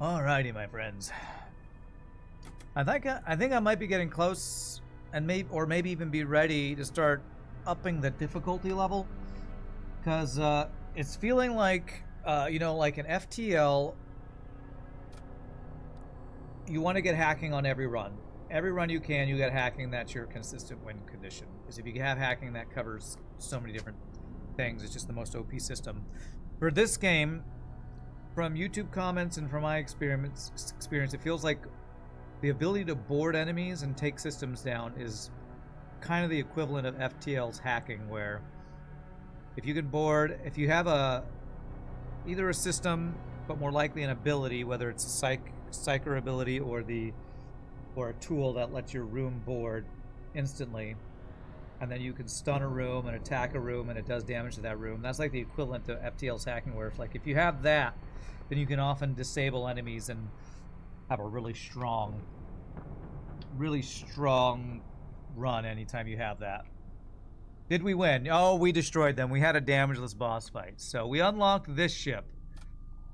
Alrighty, my friends. I think I might be getting close, and maybe even be ready to start upping the difficulty level, because it's feeling like like an FTL. You want to get hacking on every run. Every run you can, you get hacking. That's your consistent win condition. Because if you have hacking, that covers so many different things. It's just the most OP system. For this game, from YouTube comments and from my experience, it feels like the ability to board enemies and take systems down is kind of the equivalent of FTL's hacking, where if you can board, if you have either a system, but more likely an ability, whether it's a psyker ability or a tool that lets your room board instantly, and then you can stun a room and attack a room and it does damage to that room. That's like the equivalent to FTL's hacking, where it's like if you have that, then you can often disable enemies and have a really strong run anytime you have that. Did we win? Oh, we destroyed them. We had a damageless boss fight. So we unlocked this ship.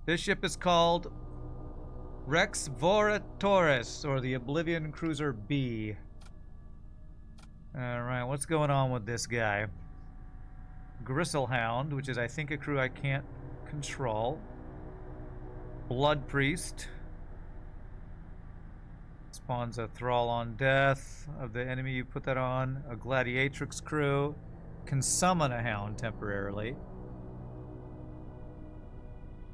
This ship is called Rex Voratores, or the Oblivion Cruiser B. Alright, what's going on with this guy? Gristlehound, which is I think a crew I can't control. Blood Priest. Spawns a thrall on death of the enemy you put that on. A gladiatrix crew. Can summon a hound temporarily.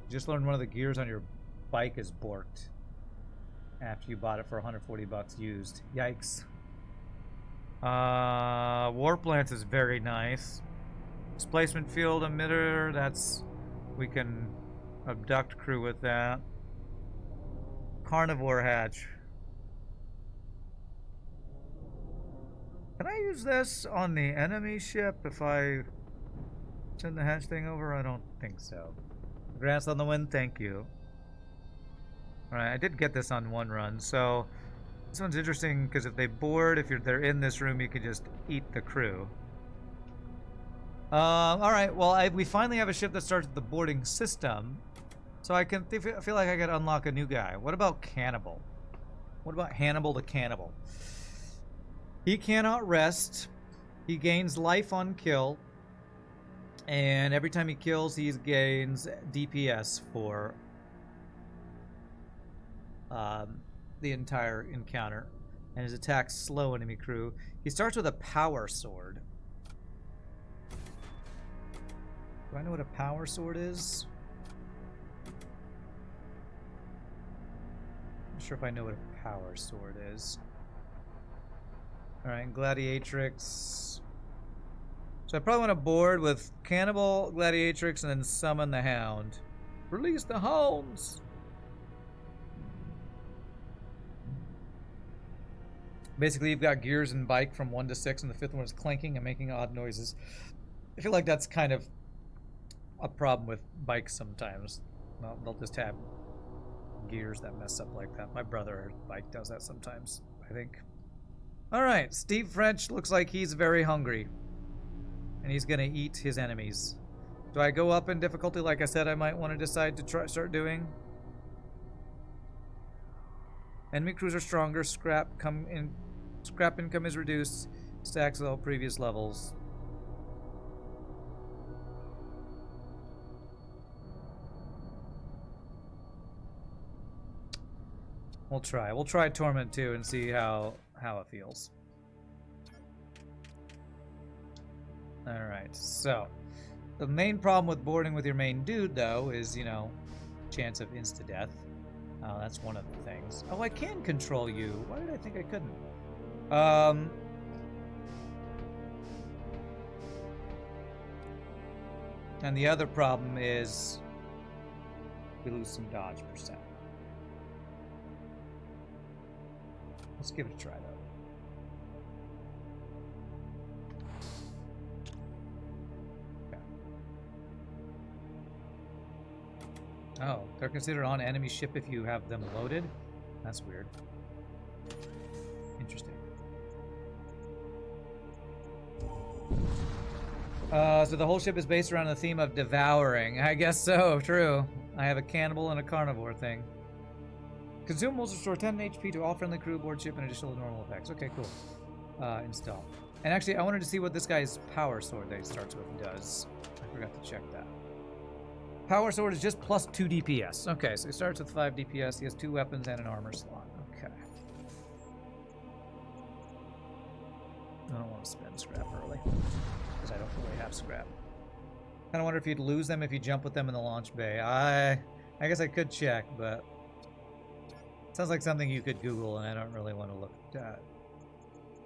Just learned one of the gears on your bike is borked after you bought it for 140 bucks used. Yikes. Warp Lance is very nice. Displacement field emitter, that's, we can abduct crew with that. Carnivore hatch. Can I use this on the enemy ship if I send the hatch thing over? I don't think so. Grass on the wind, thank you. Alright, I did get this on one run, so this one's interesting because if they board, they're in this room, you can just eat the crew. Alright, well, we finally have a ship that starts with the boarding system, so I feel like I could unlock a new guy. What about Cannibal? What about Hannibal the Cannibal? He cannot rest. He gains life on kill. And every time he kills, he gains DPS for the entire encounter. And his attacks slow enemy crew. He starts with a power sword. Do I know what a power sword is? Not sure if I know what a power sword is. Alright, Gladiatrix. So I probably want to board with Cannibal, Gladiatrix, and then summon the Hound. Release the hounds! Basically, you've got gears and bike from 1 to 6, and the 5th one is clanking and making odd noises. I feel like that's kind of a problem with bikes sometimes. Well, they'll just have gears that mess up like that. My brother's bike does that sometimes, I think. Alright, Steve French looks like he's very hungry. And he's gonna eat his enemies. Do I go up in difficulty like I said I might want to decide to start doing? Enemy crews are stronger, scrap income is reduced, stacks with all previous levels. We'll try. We'll try Torment too and see how it feels. Alright, so the main problem with boarding with your main dude though is, chance of insta-death. That's one of the things. Oh, I can control you. Why did I think I couldn't? And the other problem is we lose some dodge percent. Let's give it a try, though. Okay. Oh, they're considered on enemy ship if you have them loaded? That's weird. Interesting. So the whole ship is based around the theme of devouring. I guess so, true. I have a cannibal and a carnivore thing. Consumables restore 10 HP to all friendly crew aboard ship in addition to normal effects. Okay, cool. Install. And actually, I wanted to see what this guy's power sword that he starts with does. I forgot to check that. Power sword is just plus 2 DPS. Okay, so he starts with 5 DPS. He has 2 weapons and an armor slot. Okay. I don't want to spend scrap early, because I don't really have scrap. Kind of wonder if you'd lose them if you jump with them in the launch bay. I guess I could check, but it sounds like something you could Google, and I don't really want to look at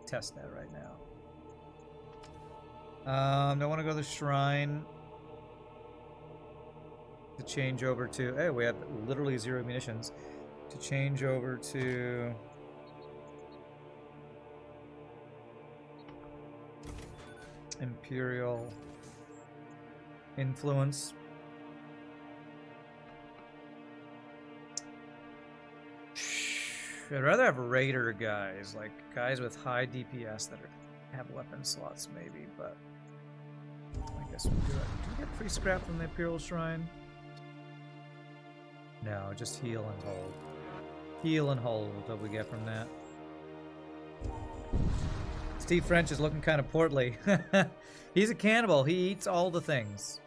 test that right now. I want to go to the shrine to change over to. Hey, we have literally 0 munitions. To change over to. Imperial influence. I'd rather have raider guys, like guys with high DPS that have weapon slots, maybe, but I guess we'll do it. Do we get free scrap from the Imperial Shrine? No, just heal and hold. Heal and hold what we get from that. Steve French is looking kind of portly. He's a cannibal. He eats all the things.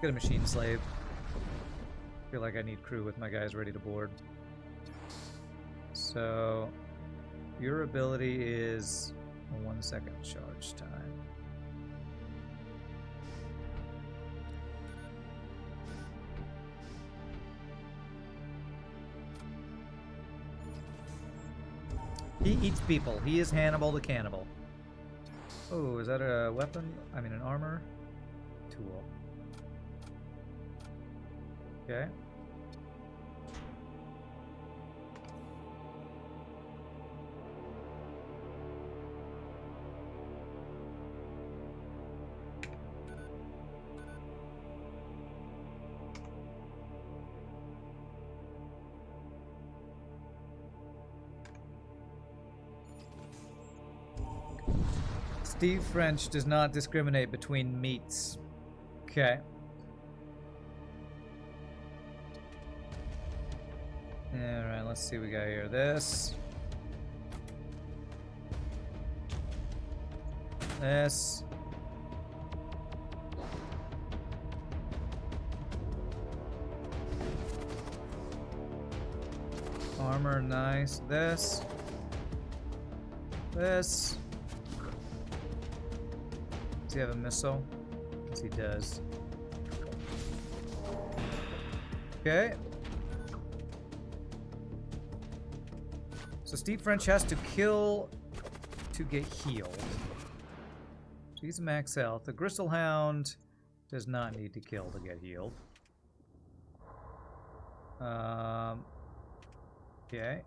Get a machine slave. Feel like I need crew with my guys ready to board. So, your ability is a 1 second charge time. He eats people. He is Hannibal the Cannibal. Oh, is that a weapon? I mean, an armor? Tool. Okay. Steve French does not discriminate between meats. Okay. Alright, let's see what we got here. This. This. Armor, nice. This. This. Does he have a missile? Yes, he does. Okay. So Steve French has to kill to get healed. So he's max health. The Gristle Hound does not need to kill to get healed. Okay.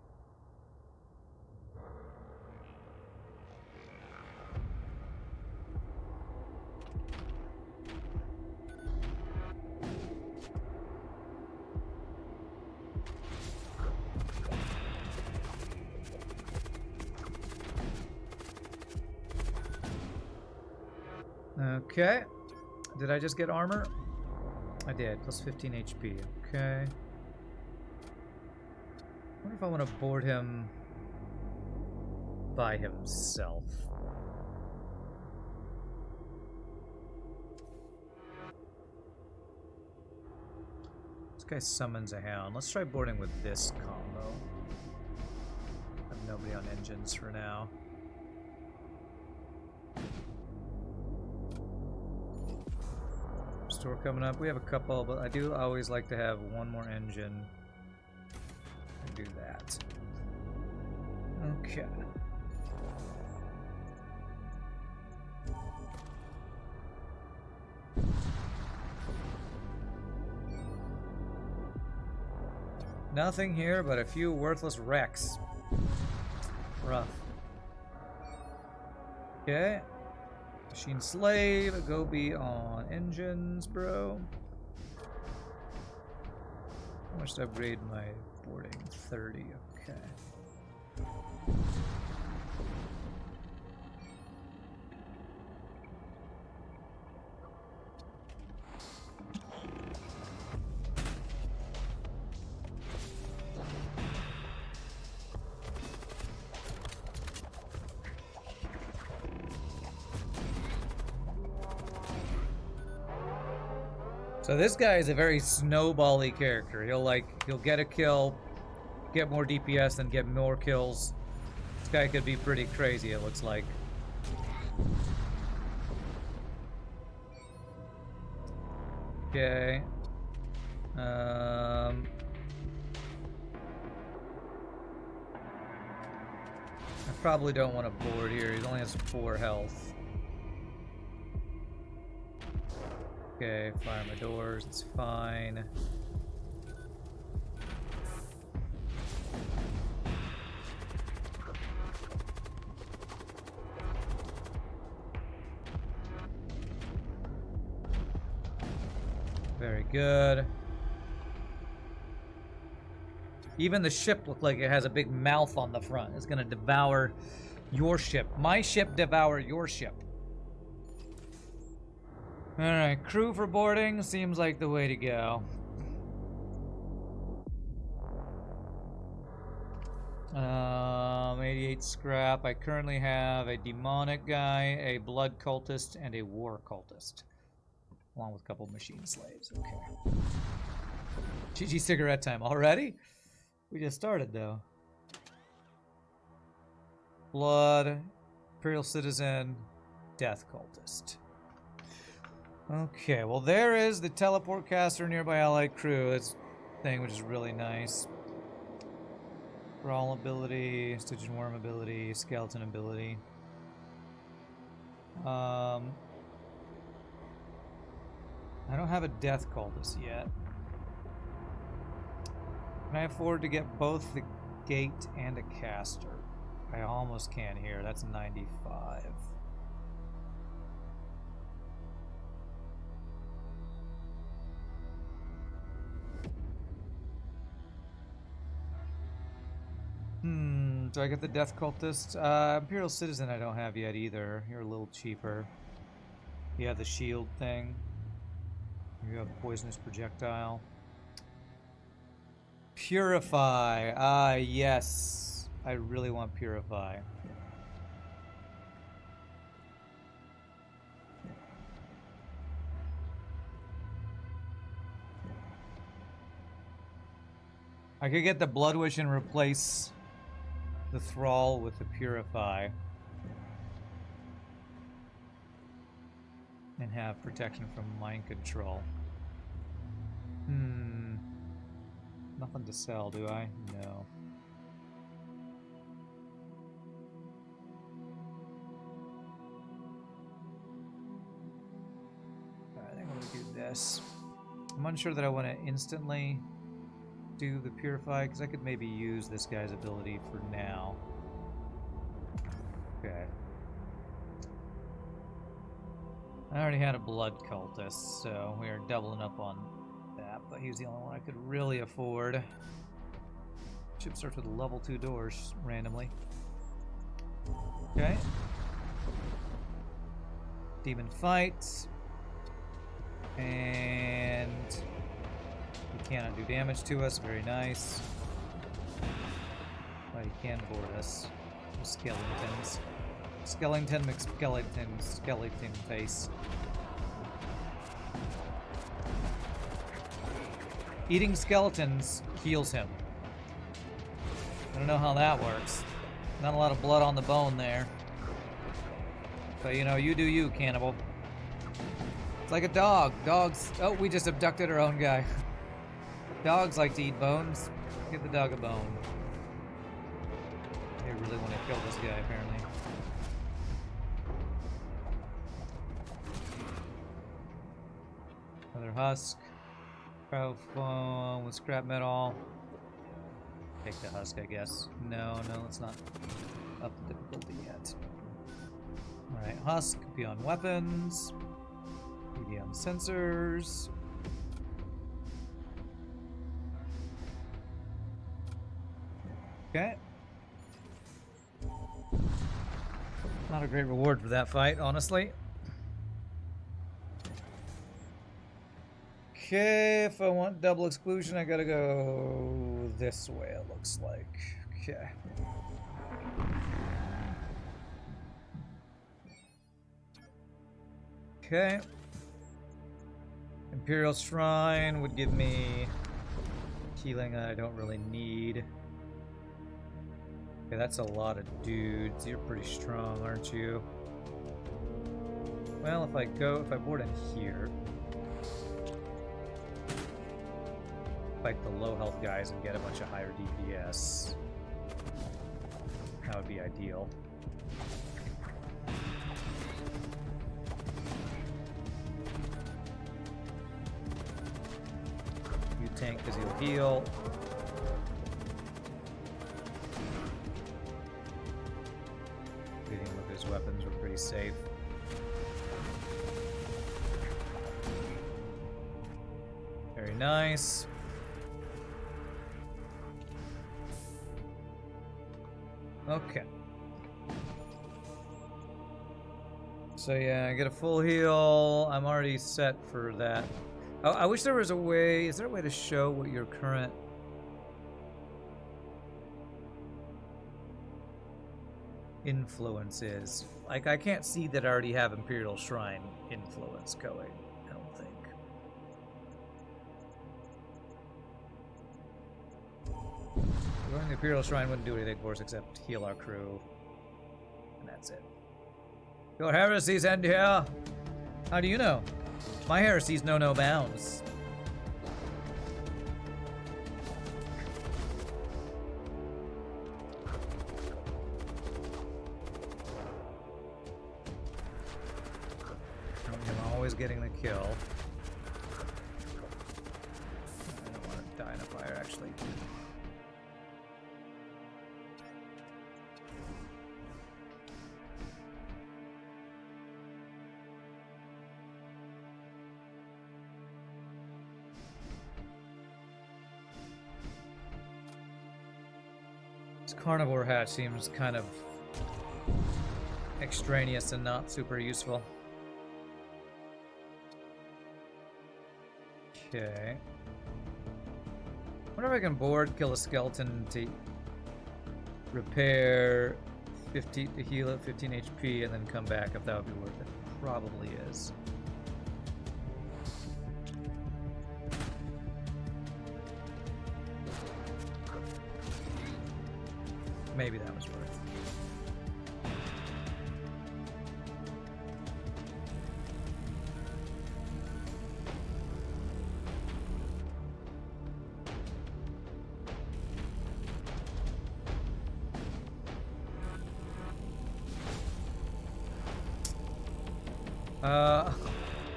Okay. Did I just get armor? I did. Plus 15 HP. Okay. I wonder if I want to board him by himself. This guy summons a hound. Let's try boarding with this combo. I have nobody on engines for now. Store coming up. We have a couple, but I do always like to have one more engine. And do that. Okay. Nothing here but a few worthless wrecks. Rough. Okay. Machine slave, go be on engines, bro. How much to upgrade my boarding? 30, okay. So this guy is a very snowbally character. He'll get a kill, get more DPS, then get more kills. This guy could be pretty crazy, it looks like. Okay. I probably don't want to board here. He only has 4 health. Okay, fire my doors. It's fine. Very good. Even the ship looked like it has a big mouth on the front. It's gonna devour your ship. My ship devour your ship. Alright, crew for boarding seems like the way to go. 88 scrap. I currently have a demonic guy, a blood cultist, and a war cultist. Along with a couple machine slaves. Okay. GG cigarette time already? We just started though. Blood, Imperial Citizen, Death Cultist. Okay, well there is the teleport caster nearby allied crew. This thing, which is really nice. Brawl ability, Stygian Worm ability, Skeleton ability. I don't have a Death Cultist yet. Can I afford to get both the gate and a caster? I almost can here. That's 95. Do I get the Death Cultist? Imperial Citizen I don't have yet either. You're a little cheaper. You have the shield thing. You have poisonous projectile. Purify. Ah, yes. I really want Purify. I could get the Blood Wish and replace the Thrall with the Purify. And have protection from mind control. Nothing to sell, do I? No. Alright, I think I'm gonna do this. I'm unsure that I want to instantly do the Purify, because I could maybe use this guy's ability for now. Okay. I already had a Blood Cultist, so we are doubling up on that, but he's the only one I could really afford. Ship starts with level 2 doors randomly. Okay. Demon fights. And he cannot do damage to us. Very nice. But he can board us. Skeletons. Skeleton McSkeleton. Skeleton face. Eating skeletons heals him. I don't know how that works. Not a lot of blood on the bone there. But you know, you do you, Cannibal. It's like a dog. Dogs... Oh, we just abducted our own guy. Dogs like to eat bones. Give the dog a bone. They really want to kill this guy, apparently. Another husk. Crowfoam with scrap metal. Take the husk, I guess. No, let's not up the difficulty yet. Alright, husk, beyond weapons. Beyond sensors. Okay. Not a great reward for that fight, honestly. Okay, if I want double exclusion, I gotta go this way, it looks like. Okay. Okay. Imperial Shrine would give me healing that I don't really need. Okay, that's a lot of dudes. You're pretty strong, aren't you? Well, if I board in here, fight the low health guys and get a bunch of higher DPS, that would be ideal. You tank because you'll heal. Leading with his weapons, we're pretty safe. Very nice. Okay. So yeah, I get a full heal. I'm already set for that. I wish there was a way. Is there a way to show what your current influence is? Like, I can't see that I already have Imperial Shrine influence going, I don't think. Going to the Imperial Shrine wouldn't do anything for us except heal our crew. And that's it. Your heresies end here! How do you know? My heresies know no bounds. I'm always getting the kill. I don't want to die in a fire, actually. This carnivore hat seems kind of extraneous and not super useful. Okay. Wonder if I can board kill a skeleton to repair 50 to heal at 15 HP and then come back, if that would be worth it. Probably is. Maybe that was worth it.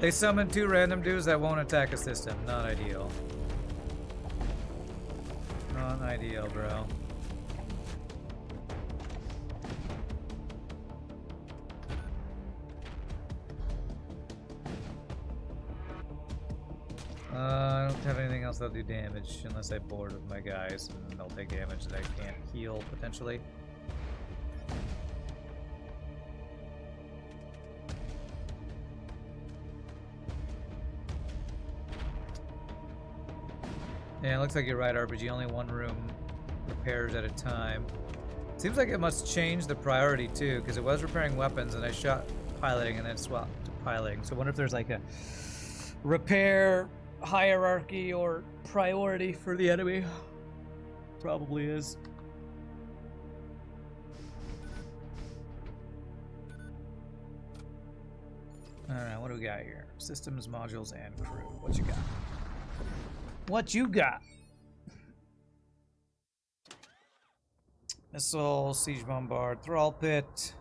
They summoned 2 random dudes that won't attack a system. Not ideal. Not ideal, bro. I don't have anything else that'll do damage unless I board with my guys, and they'll take damage that I can't heal, potentially. Yeah, it looks like you're right, RPG. Only one room repairs at a time. Seems like it must change the priority, too, because it was repairing weapons, and I shot piloting and then swapped to piloting. So I wonder if there's like a repair hierarchy or priority for the enemy. Probably is. Alright, what do we got here? Systems, modules, and crew. What you got? What you got? Missile, siege bombard, thrall pit.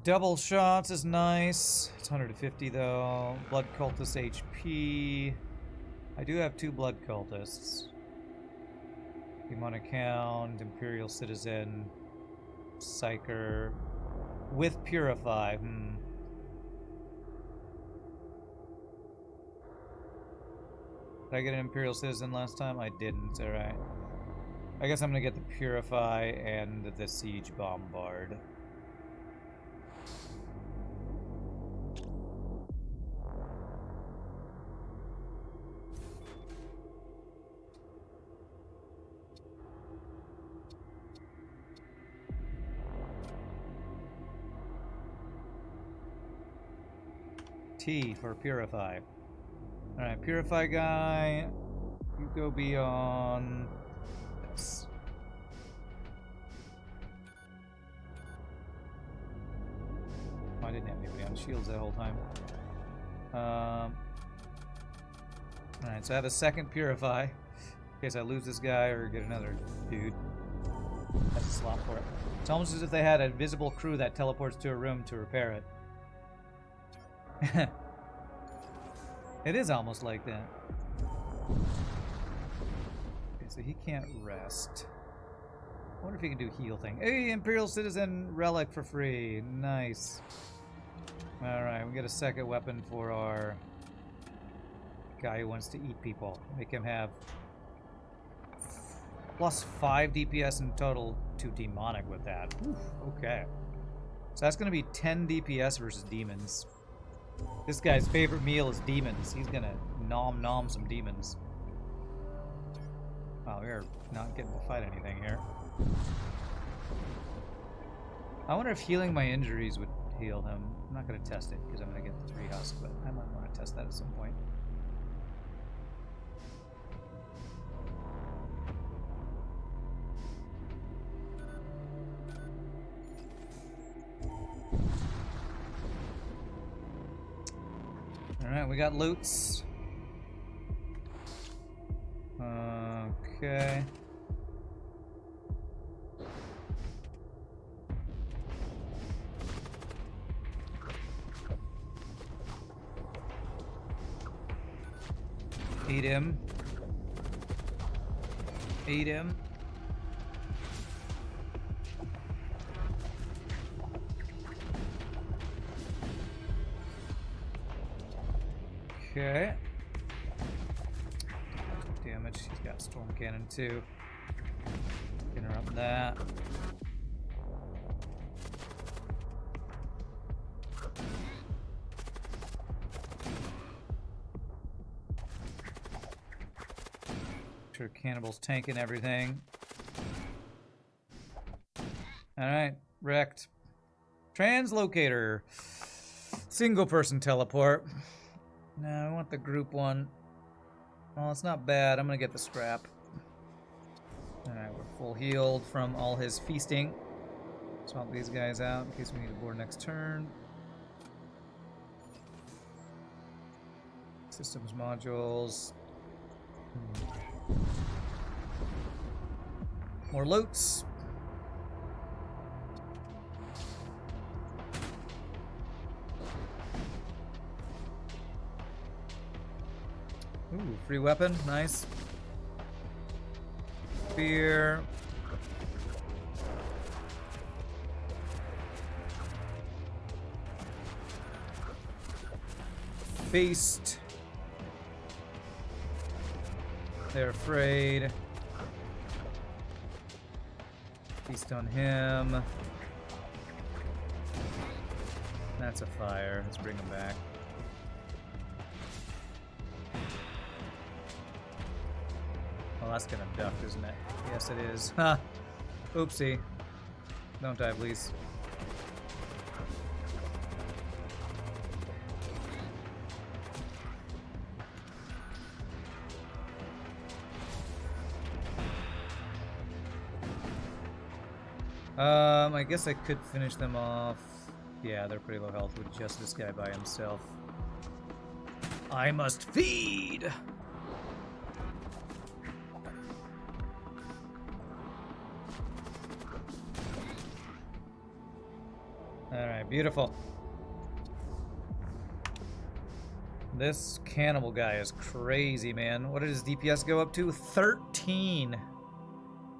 Double shots is nice. It's 150 though. Blood cultist HP. I do have 2 blood cultists. Demonic Hound, Imperial Citizen, Psyker, with Purify. Did I get an Imperial Citizen last time? I didn't, alright. I guess I'm gonna get the Purify and the Siege Bombard. T for Purify. Alright, Purify guy, you go be on this. Oh, I didn't have anybody on shields that whole time. Alright, so I have a second Purify in case I lose this guy or get another dude. That's a slot for it. It's almost as if they had a visible crew that teleports to a room to repair it. It is almost like that. Okay, so he can't rest. I wonder if he can do heal thing. Hey, Imperial Citizen Relic for free. Nice. Alright, we get a second weapon for our guy who wants to eat people. Make him have plus 5 DPS in total to demonic with that. Oof, okay. So that's going to be 10 DPS versus demons. This guy's favorite meal is demons. He's going to nom some demons. Wow, we're not getting to fight anything here. I wonder if healing my injuries would heal him. I'm not going to test it because I'm going to get the 3 husk, but I might want to test that at some point. Alright, we got loots. Okay. Eat him. Eat him. Okay. Damage. He's got Storm Cannon too. Interrupt that. Sure, Cannibal's tanking everything. Alright, wrecked. Translocator. Single person teleport. No, I want the group one. Well, it's not bad. I'm gonna get the scrap. Alright, we're full healed from all his feasting. Swap these guys out in case we need to board next turn. Systems modules. More loots. Ooh, free weapon, nice. Spear. Feast. They're afraid. Feast on him. That's a fire. Let's bring him back. Well, that's gonna duck, isn't it? Yes, it is. Ha! Oopsie. Don't die, please. I guess I could finish them off. Yeah, they're pretty low health with just this guy by himself. I must feed! Alright, beautiful. This Cannibal guy is crazy, man. What did his DPS go up to? 13!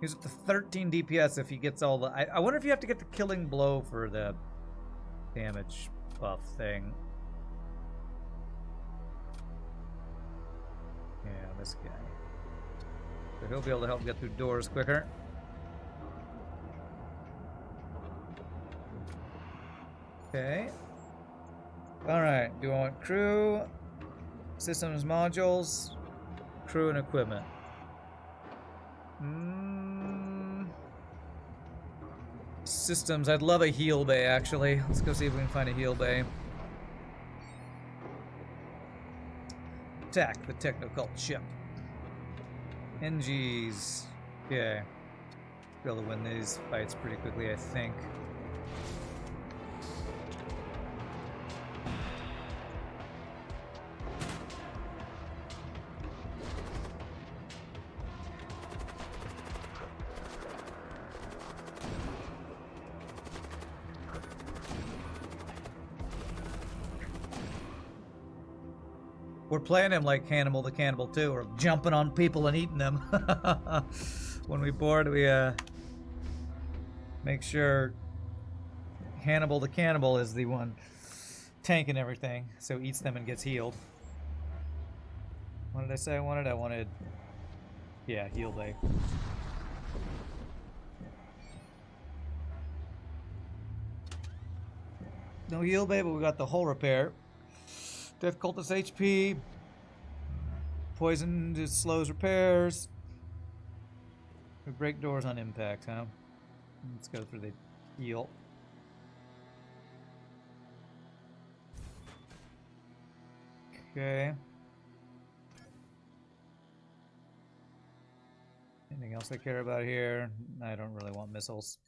He's up to 13 DPS if he gets all the... I wonder if you have to get the killing blow for the damage buff thing. Yeah, this guy. So he'll be able to help get through doors quicker. Okay. Alright, do I want crew, systems modules, crew and equipment? Systems, I'd love a heal bay actually. Let's go see if we can find a heal bay. Attack the Technocult ship. NGs. Okay. Be able to win these fights pretty quickly, I think. We're playing him like Cannibal the Cannibal too. We're jumping on people and eating them. When we board, we make sure Hannibal the Cannibal is the one tanking everything, so eats them and gets healed. What did I say I wanted? I wanted, yeah, heal bay. No heal bay, but we got the hull repair. Death Cultist HP. Poison just slows repairs. We break doors on impact, huh? Let's go through the heal. Okay. Anything else I care about here? I don't really want missiles.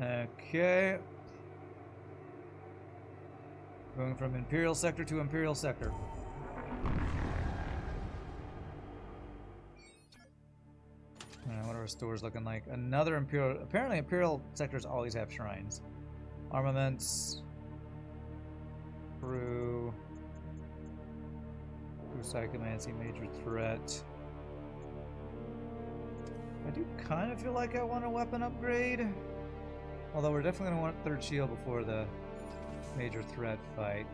Okay. Going from Imperial Sector to Imperial Sector. What are our stores looking like? Another Imperial... Apparently Imperial Sectors always have shrines. Armaments. Crew. Psychomancy, major threat. I do kind of feel like I want a weapon upgrade. Although we're definitely going to want third shield before the major threat fight.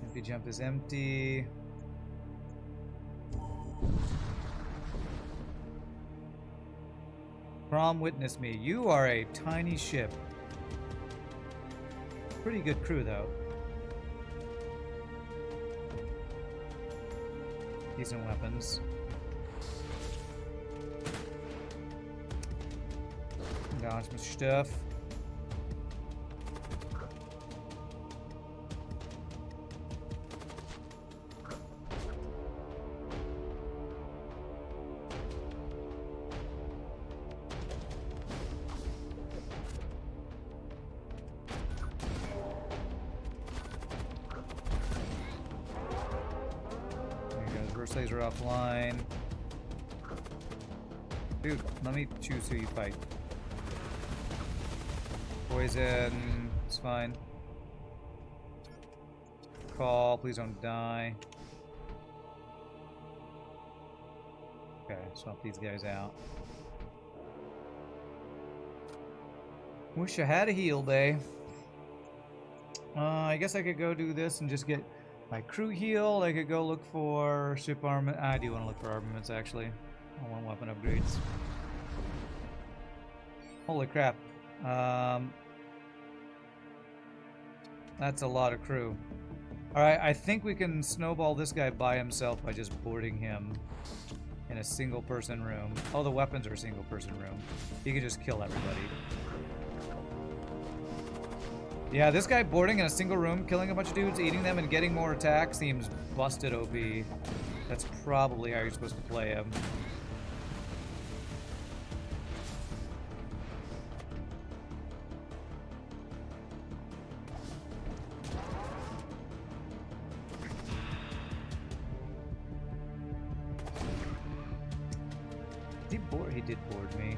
Empty jump is empty. Prom, witness me. You are a tiny ship. Pretty good crew, though. Decent weapons. Dodge my stuff. Laser offline. Dude, let me choose who you fight. Poison, it's fine. Call, please don't die. Okay, swap these guys out. Wish I had a heal bay. I guess I could go do this and just get my crew healed. I could go look for ship armament. I do want to look for armaments, actually. I want weapon upgrades. Holy crap. That's a lot of crew. Alright, I think we can snowball this guy by himself by just boarding him in a single person room. Oh, the weapons are a single person room. He can just kill everybody. Yeah, this guy boarding in a single room, killing a bunch of dudes, eating them, and getting more attacks seems busted OP. That's probably how you're supposed to play him. He did board me.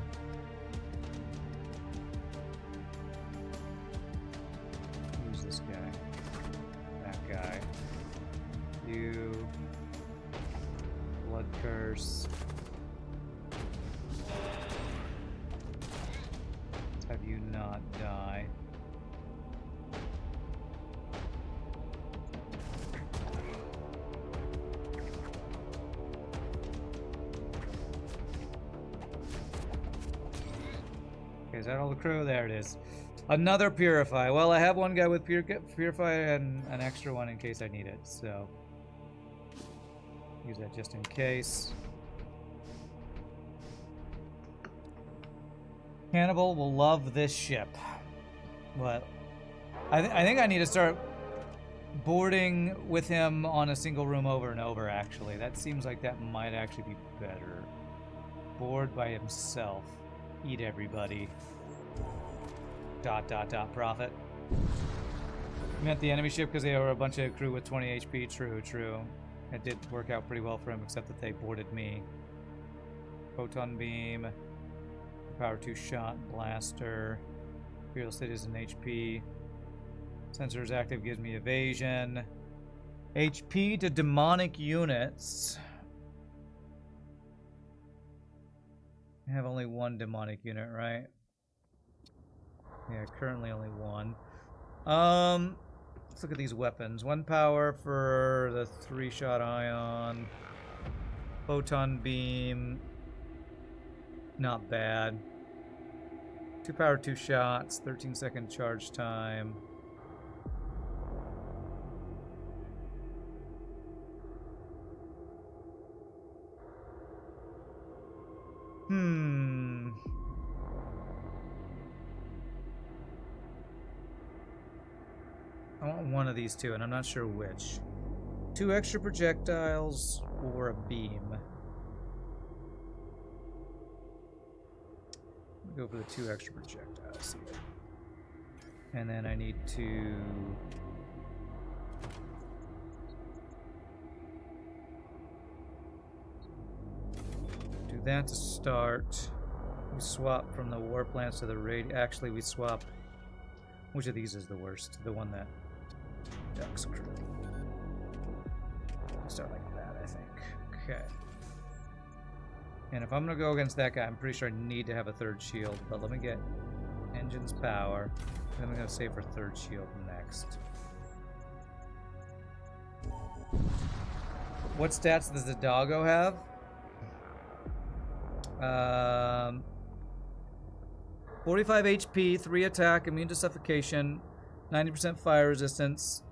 Who's this guy? That guy. You. Blood curse. Let's have you not die. Is that all the crew? There it is. Another Purify. Well, I have one guy with Purify and an extra one in case I need it, so use that just in case. Cannibal will love this ship. But I think I need to start boarding with him on a single room over and over, actually. That seems like that might actually be better. Board by himself. Eat everybody. ... profit. Meant the enemy ship because they were a bunch of crew with 20 HP. True. It did work out pretty well for him, except that they boarded me. Photon beam. Power 2 shot. Blaster. Imperial Citizen HP. Sensors active gives me evasion. HP to demonic units. I have only one demonic unit, right? Yeah, currently only one. Let's look at these weapons. 1 power for the 3-shot ion. Photon beam. Not bad. 2 power, 2 shots. 13-second charge time. I want one of these two, and I'm not sure which. 2 extra projectiles or a beam. Go for the 2 extra projectiles here. And then I need to do that to start. We swap from the warp lance to the raid. Actually, we swap. Which of these is the worst? The one that ducks crew. Start like that, I think. Okay. And if I'm gonna go against that guy, I'm pretty sure I need to have a 3rd shield. But let me get engines power. Then I'm gonna save for 3rd shield next. What stats does the doggo have? 45 HP, 3 attack, immune to suffocation, 90% fire resistance.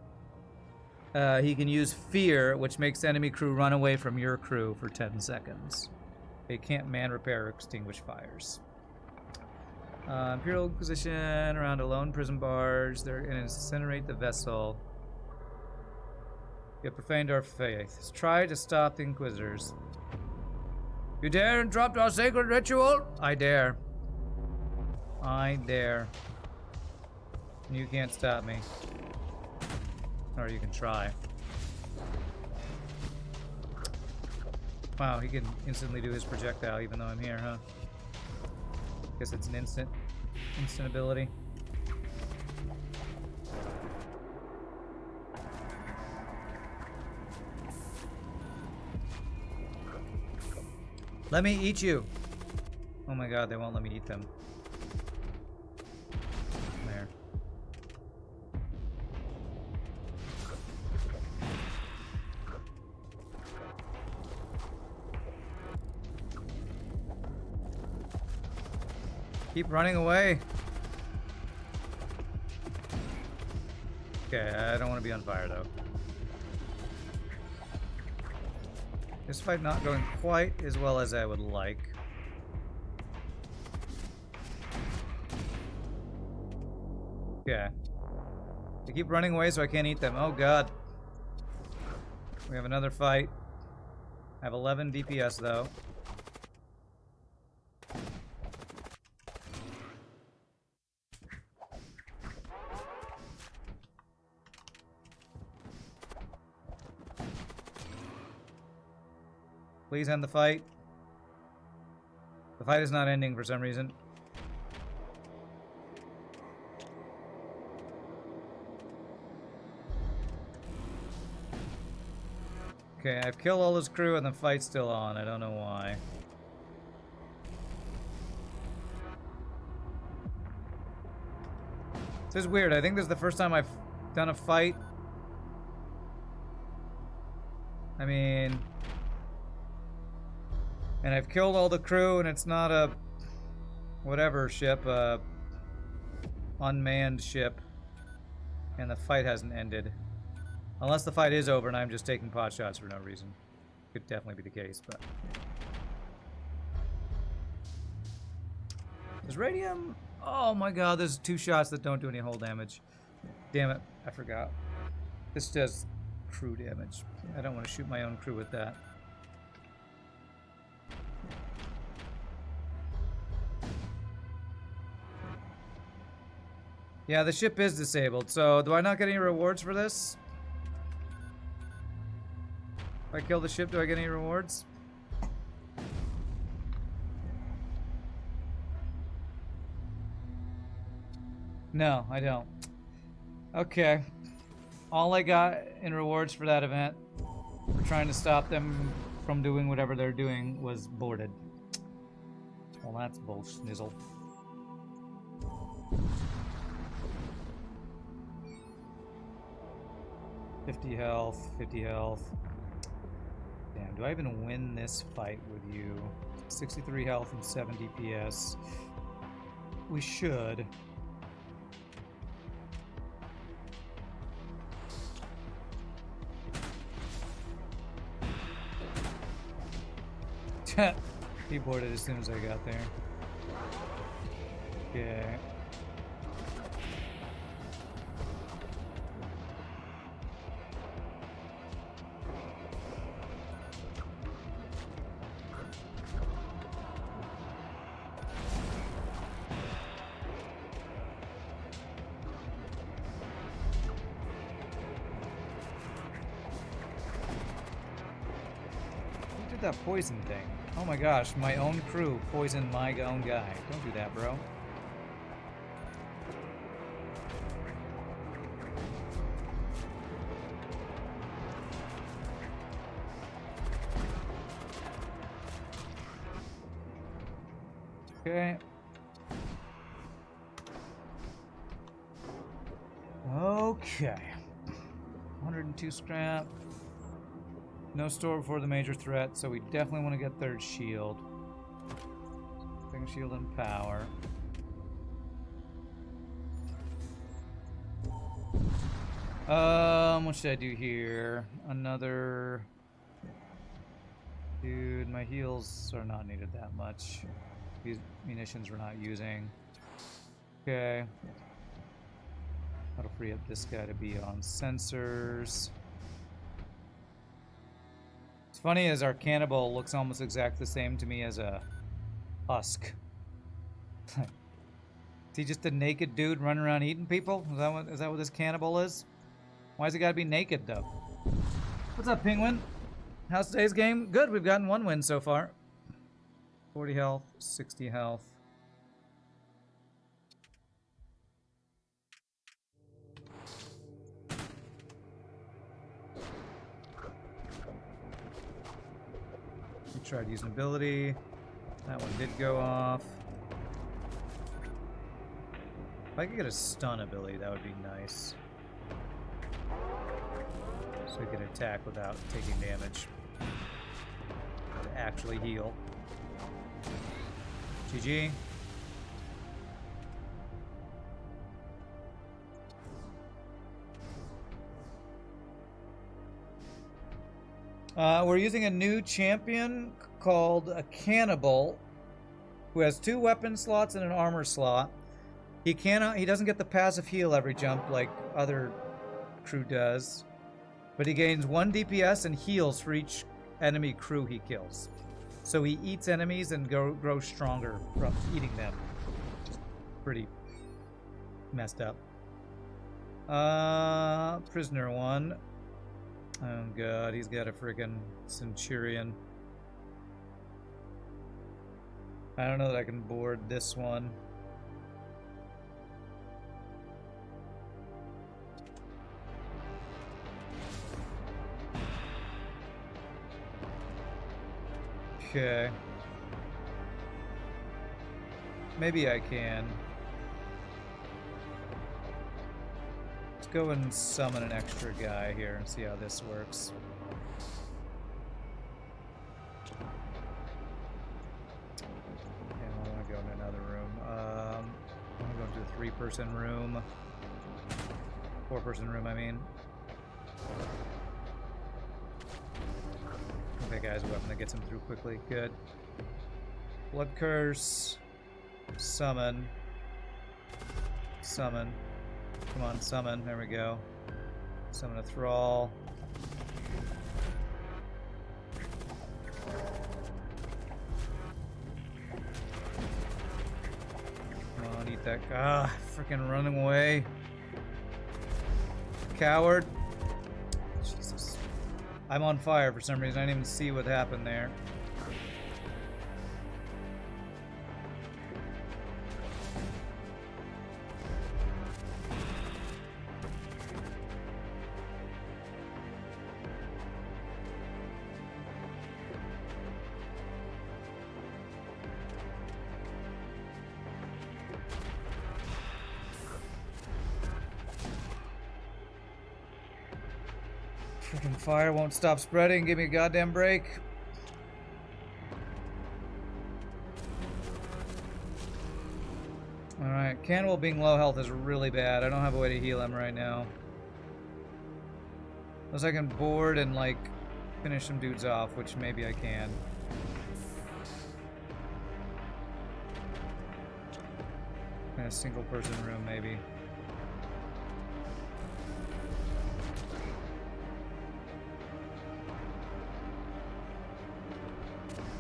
He can use fear, which makes enemy crew run away from your crew for 10 seconds. They can't man, repair, or extinguish fires. Imperial Inquisition around a lone prison barge. They're going to incinerate the vessel. You have profaned our faith. Try to stop the Inquisitors. You dare interrupt our sacred ritual? I dare. I dare. You can't stop me. Or you can try. Wow, he can instantly do his projectile even though I'm here, huh? Guess it's an instant ability. Let me eat you. Oh my god, they won't let me eat them. There. Keep running away. Okay, I don't want to be on fire though. This fight not going quite as well as I would like. Okay. They keep running away so I can't eat them. Oh god. We have another fight. I have 11 DPS though. Please end the fight. The fight is not ending for some reason. Okay, I've killed all his crew and the fight's still on. I don't know why. This is weird. I think this is the first time I've done a fight. I mean... And I've killed all the crew, and it's not a whatever ship, unmanned ship, and the fight hasn't ended. Unless the fight is over and I'm just taking pot shots for no reason. Could definitely be the case, but... Does radium... Oh my god, there's 2 shots that don't do any hull damage. Damn it, I forgot. This does crew damage. I don't want to shoot my own crew with that. Yeah, the ship is disabled, so do I not get any rewards for this? If I kill the ship, do I get any rewards? No, I don't. Okay. All I got in rewards for that event, for trying to stop them from doing whatever they're doing, was boarded. Well, that's bullshizzle. $50 health, 50 health. Damn, do I even win this fight with you? 63 health and 7 DPS. We should. He boarded as soon as I got there. Okay. Who did that poison thing? Oh my gosh, my own crew poisoned my own guy. Don't do that, bro. Okay. Okay. 102 scrap. No store before the major threat, so we definitely want to get third shield. Second shield and power. What should I do here? Another... Dude, my heals are not needed that much. These munitions we're not using. Okay. That'll free up this guy to be on sensors. What's funny is our Cannibal looks almost exactly the same to me as a husk. Is he just a naked dude running around eating people? Is that what this Cannibal is? Why's he gotta be naked though? What's up, Penguin? How's today's game? Good, we've gotten 1 win so far. 40 health, 60 health. We tried using ability. That one did go off. If I could get a stun ability, that would be nice. So we can attack without taking damage. To actually heal. GG. We're using a new champion called a Cannibal, who has 2 weapon slots and an armor slot. He doesn't get the passive heal every jump like other crew does, but he gains 1 DPS and heals for each enemy crew he kills. So he eats enemies and grows stronger from eating them. Pretty messed up. Prisoner 1. Oh god, he's got a freaking Centurion. I don't know that I can board this one. Okay. Maybe I can. Let's go and summon an extra guy here and see how this works. And I want to go in another room. I'm going to go into the 3-person room. 4-person room, I mean. That guy's a weapon that gets him through quickly. Good. Blood Curse. Summon. Summon. Come on, summon. There we go. Summon a thrall. Come on, eat that. Ah, freaking running away. Coward. Jesus. I'm on fire for some reason. I didn't even see what happened there. Freaking fire won't stop spreading. Give me a goddamn break. Alright, Cannibal being low health is really bad. I don't have a way to heal him right now. Unless I can board and, like, finish some dudes off, which maybe I can. In a single person room, maybe.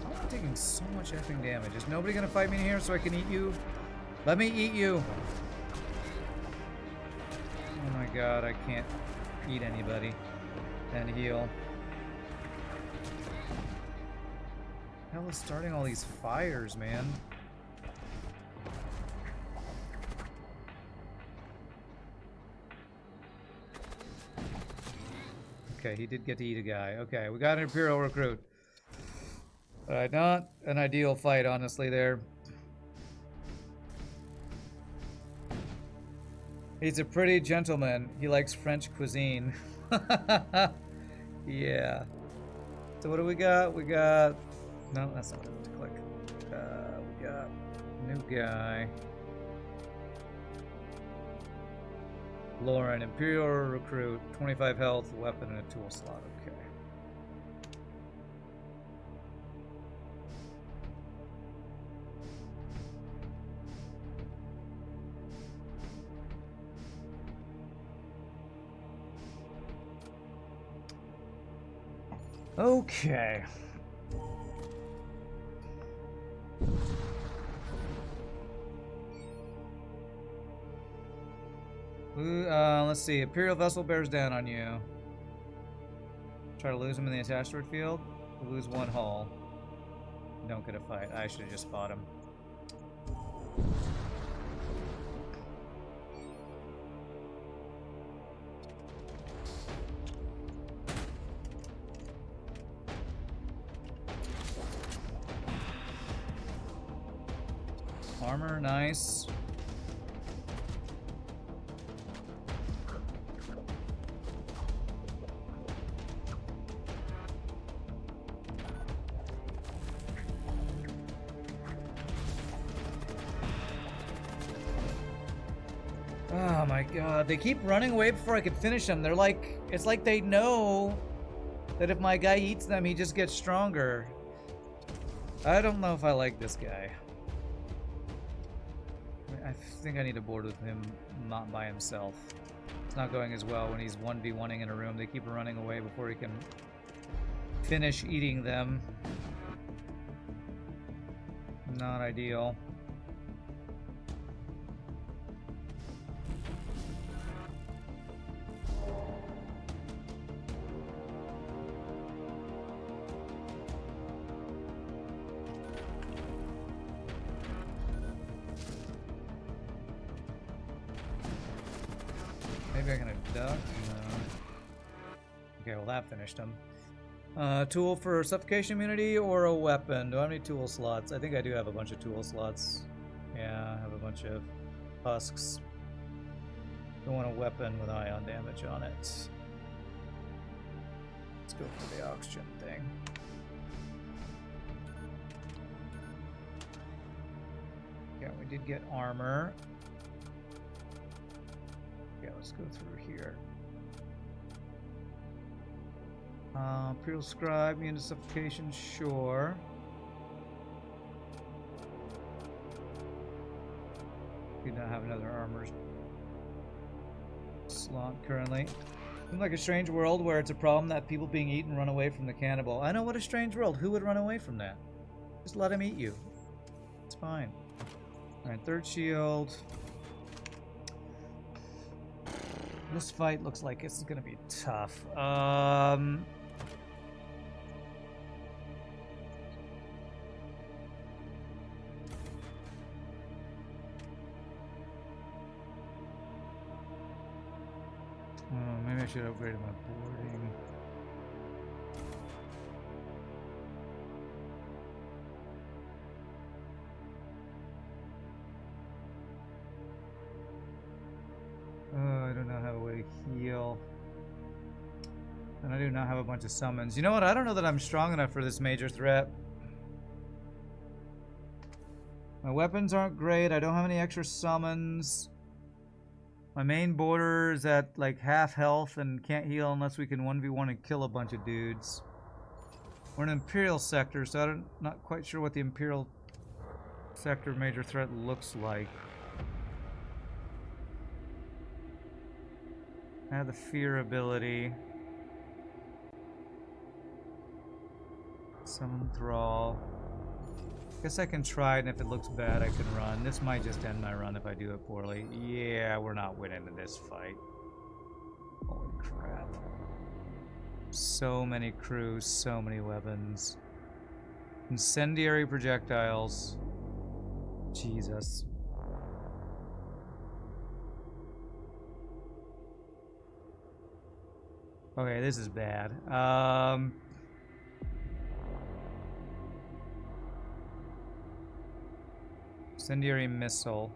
I'm taking so much effing damage. Is nobody gonna fight me in here so I can eat you? Let me eat you! Oh my god, I can't eat anybody and heal. Hell is starting all these fires, man. Okay, he did get to eat a guy. Okay, we got an Imperial recruit. Not an ideal fight, honestly, there. He's a pretty gentleman. He likes French cuisine. Yeah. So what do we got? We got... No, that's not what I want to click. We got new guy. Lauren, Imperial recruit, 25 health, weapon, and a tool slot. Okay. Okay. Let's see. Imperial vessel bears down on you. Try to lose him in the attachment field. You lose one hull. You don't get a fight. I should have just fought him. Armor, nice. Oh my god, they keep running away before I can finish them. They're like, it's like they know that if my guy eats them, he just gets stronger. I don't know if I like this guy. I think I need to board with him not by himself. It's not going as well when he's 1v1ing in a room. They keep running away before he can finish eating them. Not ideal. Maybe I can abduct? No. Okay, well that finished him. Tool for suffocation immunity or a weapon? Do I have any tool slots? I think I do have a bunch of tool slots. Yeah, I have a bunch of husks. Don't want a weapon with ion damage on it. Let's go for the oxygen thing. Yeah, we did get armor. Yeah, let's go through here. Imperial Scribe, immune to suffocation, sure. Do not have another armor slot currently. Seems like a strange world where it's a problem that people being eaten run away from the cannibal. I know, what a strange world. Who would run away from that? Just let him eat you. It's fine. Alright, third shield. This fight looks like it's gonna be tough. Maybe I should upgrade my boarding. I do not have a way to heal. And I do not have a bunch of summons. You know what? I don't know that I'm strong enough for this major threat. My weapons aren't great. I don't have any extra summons. My main border is at like half health and can't heal unless we can 1v1 and kill a bunch of dudes. We're in an Imperial sector, so I'm not quite sure what the Imperial sector major threat looks like. I have the fear ability. Summon Thrall. Guess I can try it, and if it looks bad, I can run. This might just end my run if I do it poorly. Yeah, we're not winning in this fight. Holy crap. So many crews, so many weapons. Incendiary projectiles. Jesus. Okay, this is bad. Incendiary missile.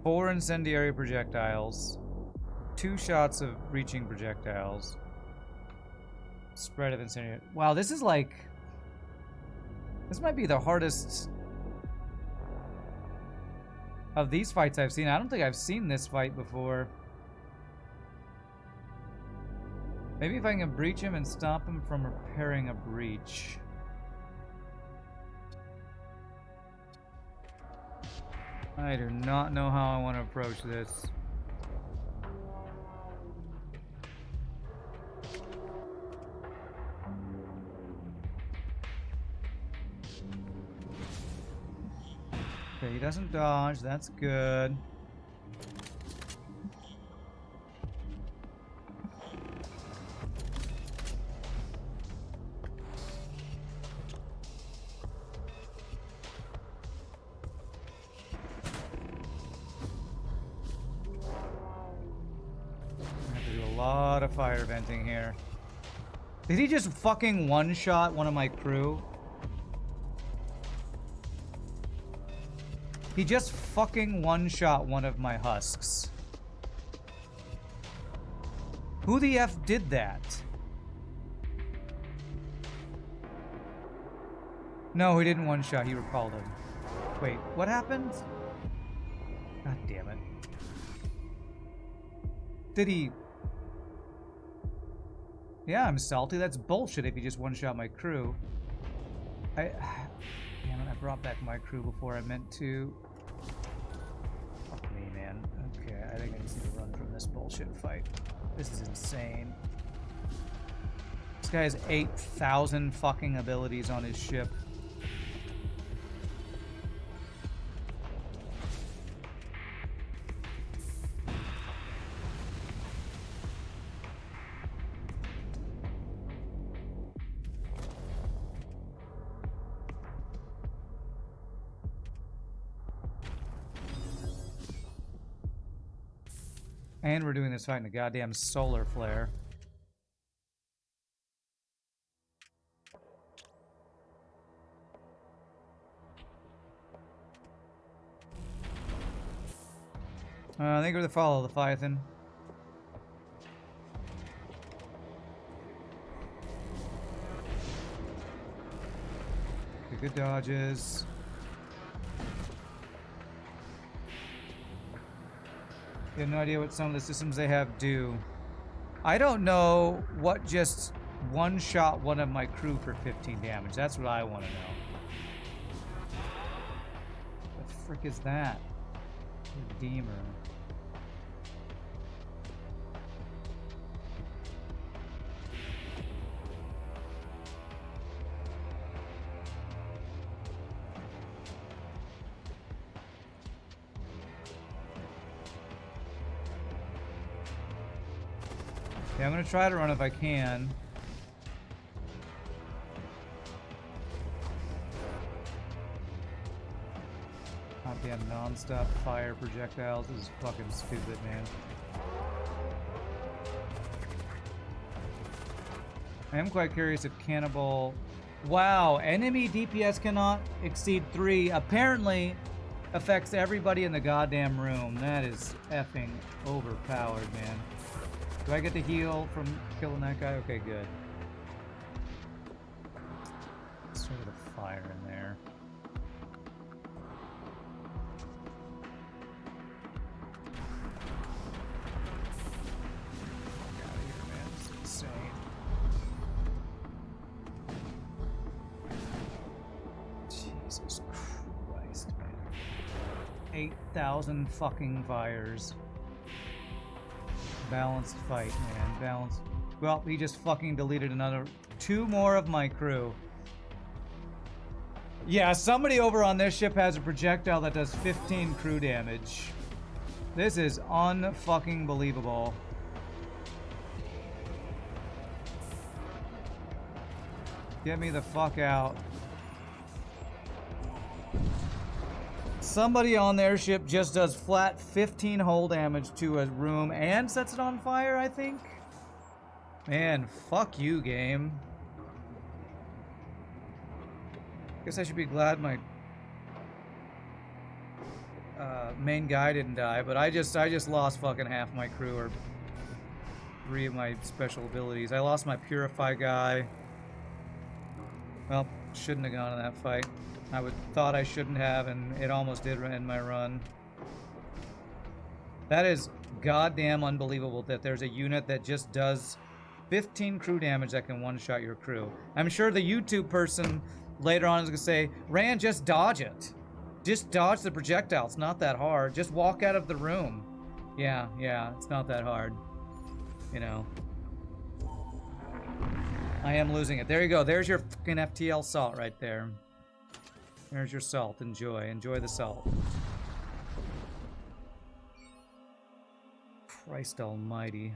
4 incendiary projectiles. 2 shots of reaching projectiles. Spread of incendiary. Wow, this is like... This might be the hardest of these fights I've seen. I don't think I've seen this fight before. Maybe if I can breach him and stop him from repairing a breach. I do not know how I want to approach this. Okay, he doesn't dodge. That's good. Fire venting here. Did he just fucking one-shot one of my crew? He just fucking one-shot one of my husks. Who the F did that? No, he didn't one-shot. He recalled him. Wait, what happened? God damn it. Did he... Yeah, I'm salty. That's bullshit if you just one-shot my crew. Damn it, I brought back my crew before I meant to. Fuck me, man. Okay, I think I just need to run from this bullshit fight. This is insane. This guy has 8,000 fucking abilities on his ship. And we're doing this fight in a goddamn solar flare. I think we're the follow the Leviathan. Good dodges. You have no idea what some of the systems they have do. I don't know what just one-shot one of my crew for 15 damage. That's what I want to know. What the frick is that? Redeemer. Yeah, I'm gonna try to run if I can. Goddamn non-stop fire projectiles. This is fucking stupid, man. I am quite curious if Cannibal... Wow, enemy DPS cannot exceed 3. Apparently affects everybody in the goddamn room. That is effing overpowered, man. Do I get to heal from killing that guy? Okay, good. Let's start with a fire in there. Get out of here, man. This is insane. Jesus Christ, man. 8,000 fucking fires. Balanced fight, man. Balanced. Well, he just fucking deleted another 2 more of my crew. Yeah, somebody over on this ship has a projectile that does 15 crew damage. This is unfucking believable. Get me the fuck out. Somebody on their ship just does flat 15 hull damage to a room and sets it on fire, I think? Man, fuck you, game. Guess I should be glad my main guy didn't die, but I just lost fucking half my crew, or 3 of my special abilities. I lost my Purify guy. Well, shouldn't have gone in that fight. I thought I shouldn't have, and it almost did end my run. That is goddamn unbelievable that there's a unit that just does 15 crew damage that can one-shot your crew. I'm sure the YouTube person later on is going to say, Rand, just dodge it. Just dodge the projectile. It's not that hard. Just walk out of the room. Yeah, it's not that hard. You know. I am losing it. There you go. There's your fucking FTL salt right there. There's your salt. Enjoy. Enjoy the salt. Christ almighty.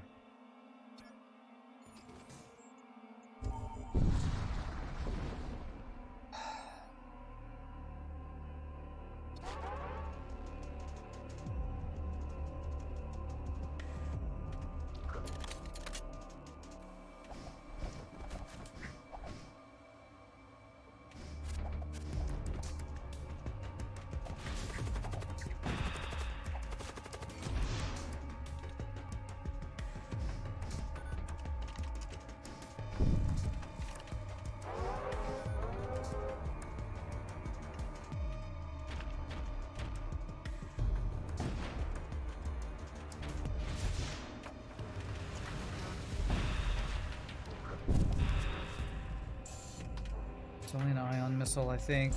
It's only an ion missile, I think.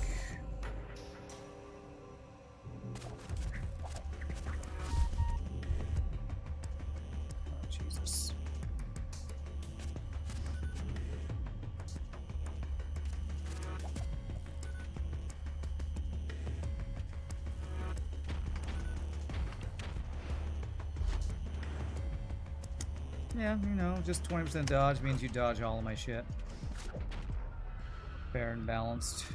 Oh, Jesus. Yeah, you know, just 20% dodge means you dodge all of my shit. Fair and balanced.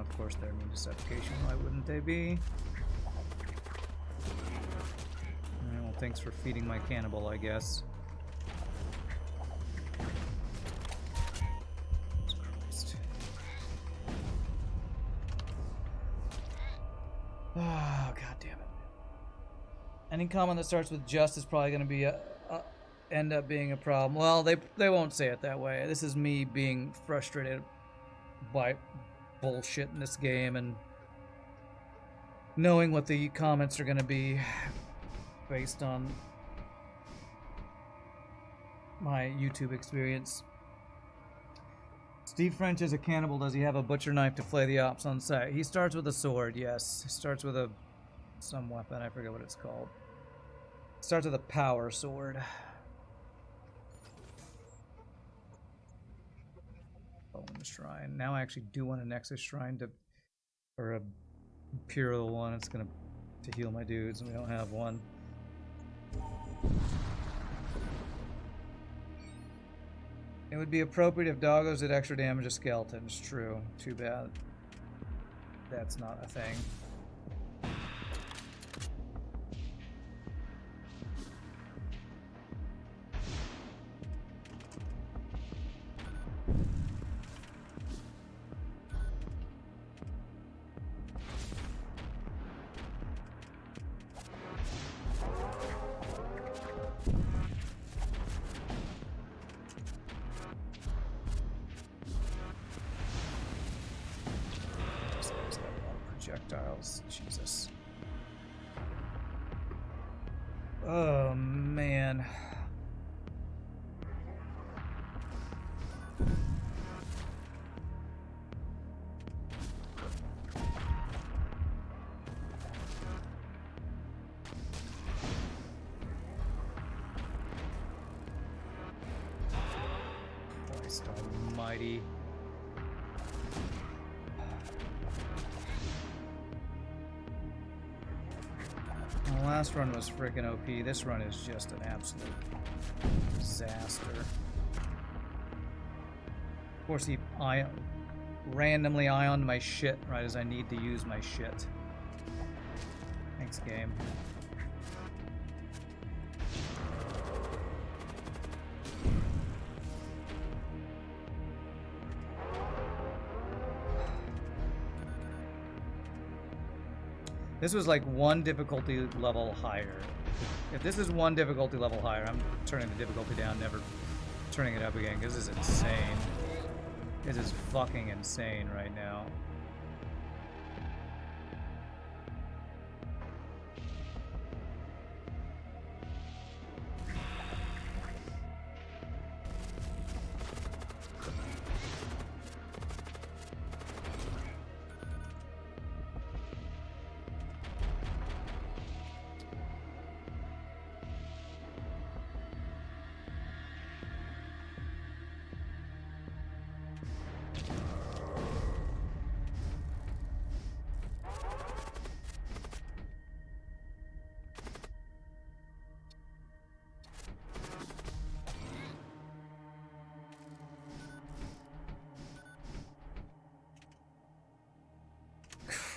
Of course they're immune to suffocation, why wouldn't they be? Alright, well, thanks for feeding my cannibal, I guess. Any comment that starts with just is probably going to be end up being a problem. Well, they won't say it that way. This is me being frustrated by bullshit in this game and knowing what the comments are going to be based on my YouTube experience. Steve French is a cannibal. Does he have a butcher knife to flay the ops on site? He starts with a sword, yes. He starts with some weapon. I forget what it's called. Starts with a power sword. Bone shrine. Now I actually do want a Nexus shrine or a Imperial one. It's gonna to heal my dudes, and we don't have one. It would be appropriate if doggos did extra damage to skeletons. True. Too bad. That's not a thing. Projectiles. Jesus. Oh, man. Christ almighty. The last run was freaking OP. This run is just an absolute disaster. Of course, he randomly ioned my shit right as I need to use my shit. Thanks, game. This was like one difficulty level higher. If this is one difficulty level higher, I'm turning the difficulty down, never turning it up again, because this is insane. This is fucking insane right now.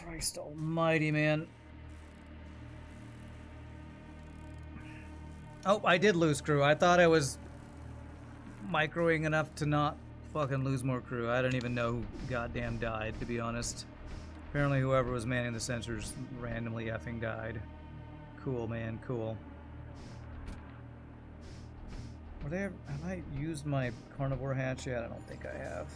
Christ almighty, man. Oh, I did lose crew. I thought I was microing enough to not fucking lose more crew. I don't even know who goddamn died, to be honest. Apparently whoever was manning the sensors randomly effing died. Cool, man, cool. Have I used my carnivore hatch yet? I don't think I have.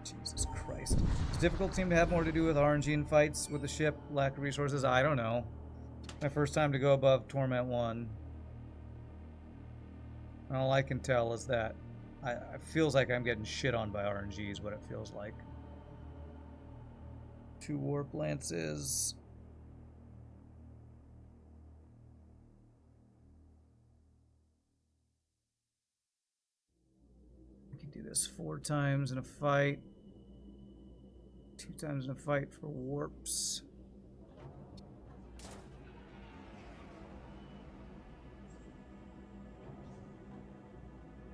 Jesus Christ. Does difficult seem to have more to do with RNG in fights with the ship? Lack of resources? I don't know. My first time to go above Torment 1. And all I can tell is that it feels like I'm getting shit on by RNG is what it feels like. 2 warp lances. I can do this 4 times in a fight. 2 times in a fight for warps.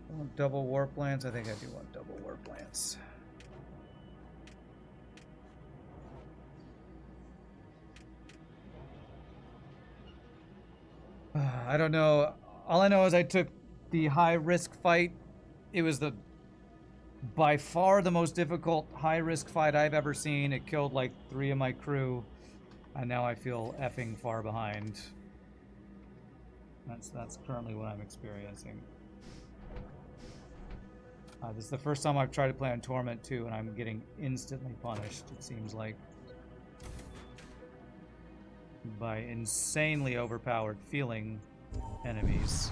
I want double warp lance. I think I do want double warp lance. I don't know. All I know is I took the high risk fight. It was by far the most difficult high risk fight I've ever seen. It killed like 3 of my crew, and now I feel effing far behind. That's currently what I'm experiencing. This is the first time I've tried to play on Torment 2, and I'm getting instantly punished, it seems like, by insanely overpowered feeling enemies.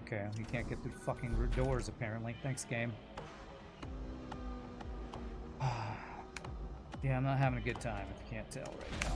Okay, you can't get through fucking doors apparently. Thanks, game. Yeah, I'm not having a good time if you can't tell right now.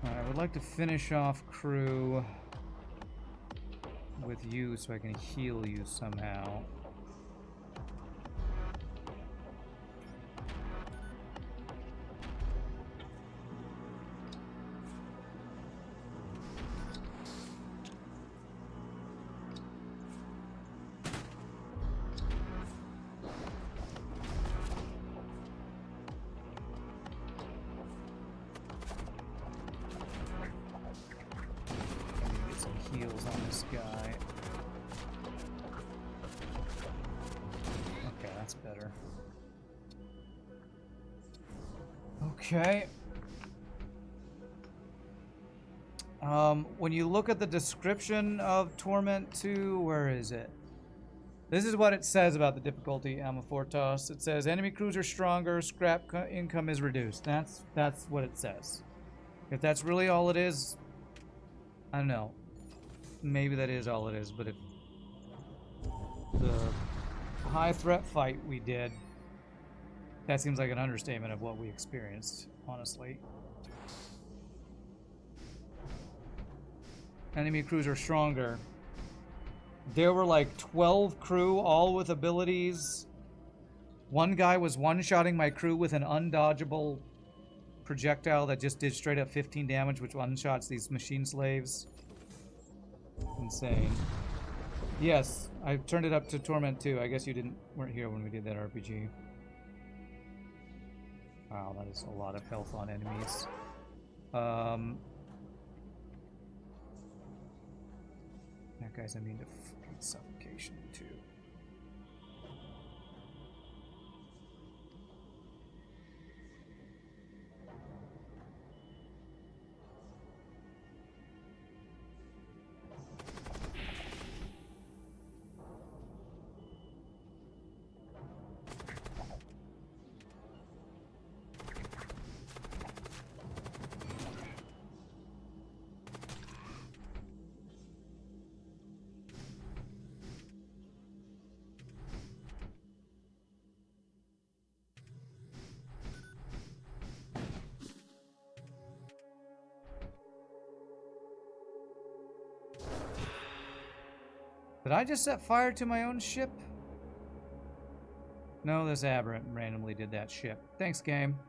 I would like to finish off crew with you so I can heal you somehow. Heals on this guy. Okay, that's better. Okay. When you look at the description of Torment 2, where is it? This is what it says about the difficulty, Voratores. It says enemy crews are stronger, scrap income is reduced. That's what it says. If that's really all it is, I don't know. Maybe that is all it is, but if the high threat fight we did, that seems like an understatement of what we experienced, honestly. Enemy crews are stronger. There were like 12 crew, all with abilities. One guy was one-shotting my crew with an undodgeable projectile that just did straight up 15 damage, which one-shots these machine slaves. Insane. Yes, I turned it up to Torment 2. I guess you weren't here when we did that RPG. Wow, that is a lot of health on enemies. That guy's immune to fucking suffocation too. Did I just set fire to my own ship? No, this aberrant randomly did that ship. Thanks, game.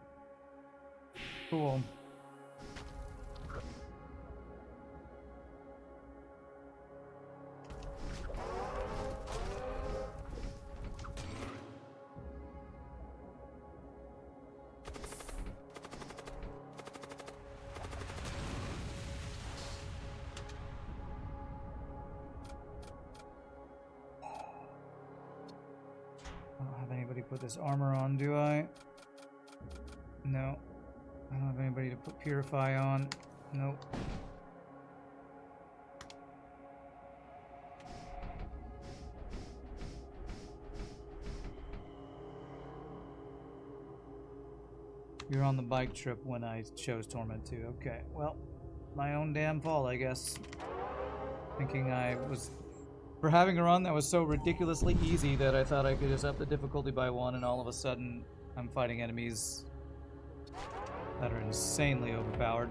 Cool. Put this armor on, do I? No. I don't have anybody to put Purify on. Nope. You're on the bike trip when I chose Torment 2. Okay, well, my own damn fault, I guess. Thinking I was For having a run that was so ridiculously easy that I thought I could just up the difficulty by 1, and all of a sudden I'm fighting enemies that are insanely overpowered.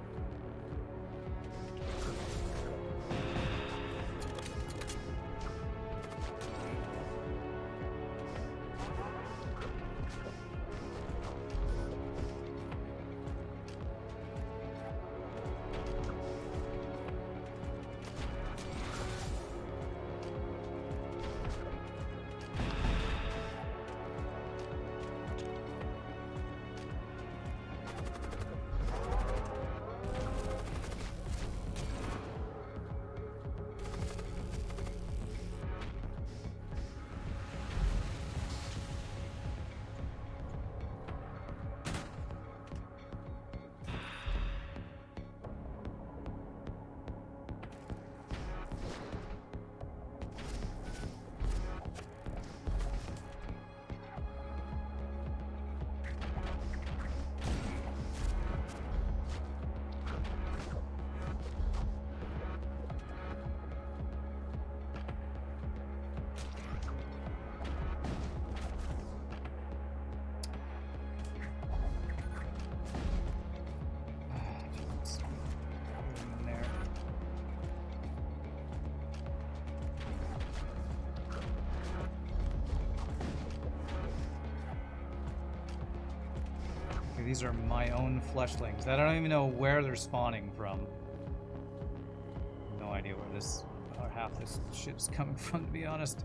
These are my own fleshlings. I don't even know where they're spawning from. No idea where this, or half this shit's coming from, to be honest.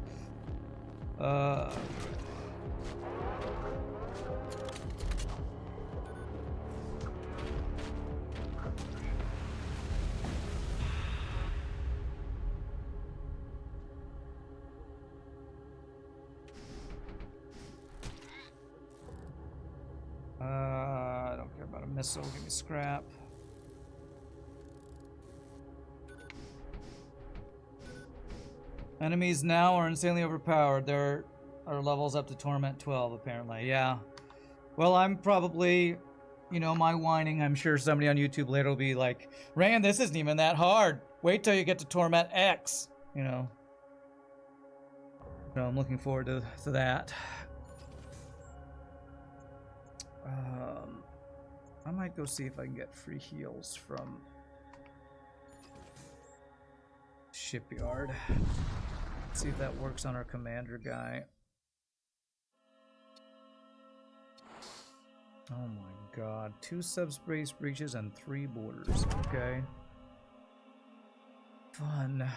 I don't care about a missile. Give me scrap. Enemies now are insanely overpowered. There are levels up to Torment 12, apparently. Yeah. Well, I'm probably, you know, my whining. I'm sure somebody on YouTube later will be like, Rand, this isn't even that hard. Wait till you get to Torment X, you know. So I'm looking forward to that. I might go see if I can get free heals from Shipyard. See if that works on our commander guy. Oh my god. 2 subspace breaches and 3 borders. Okay. Fun.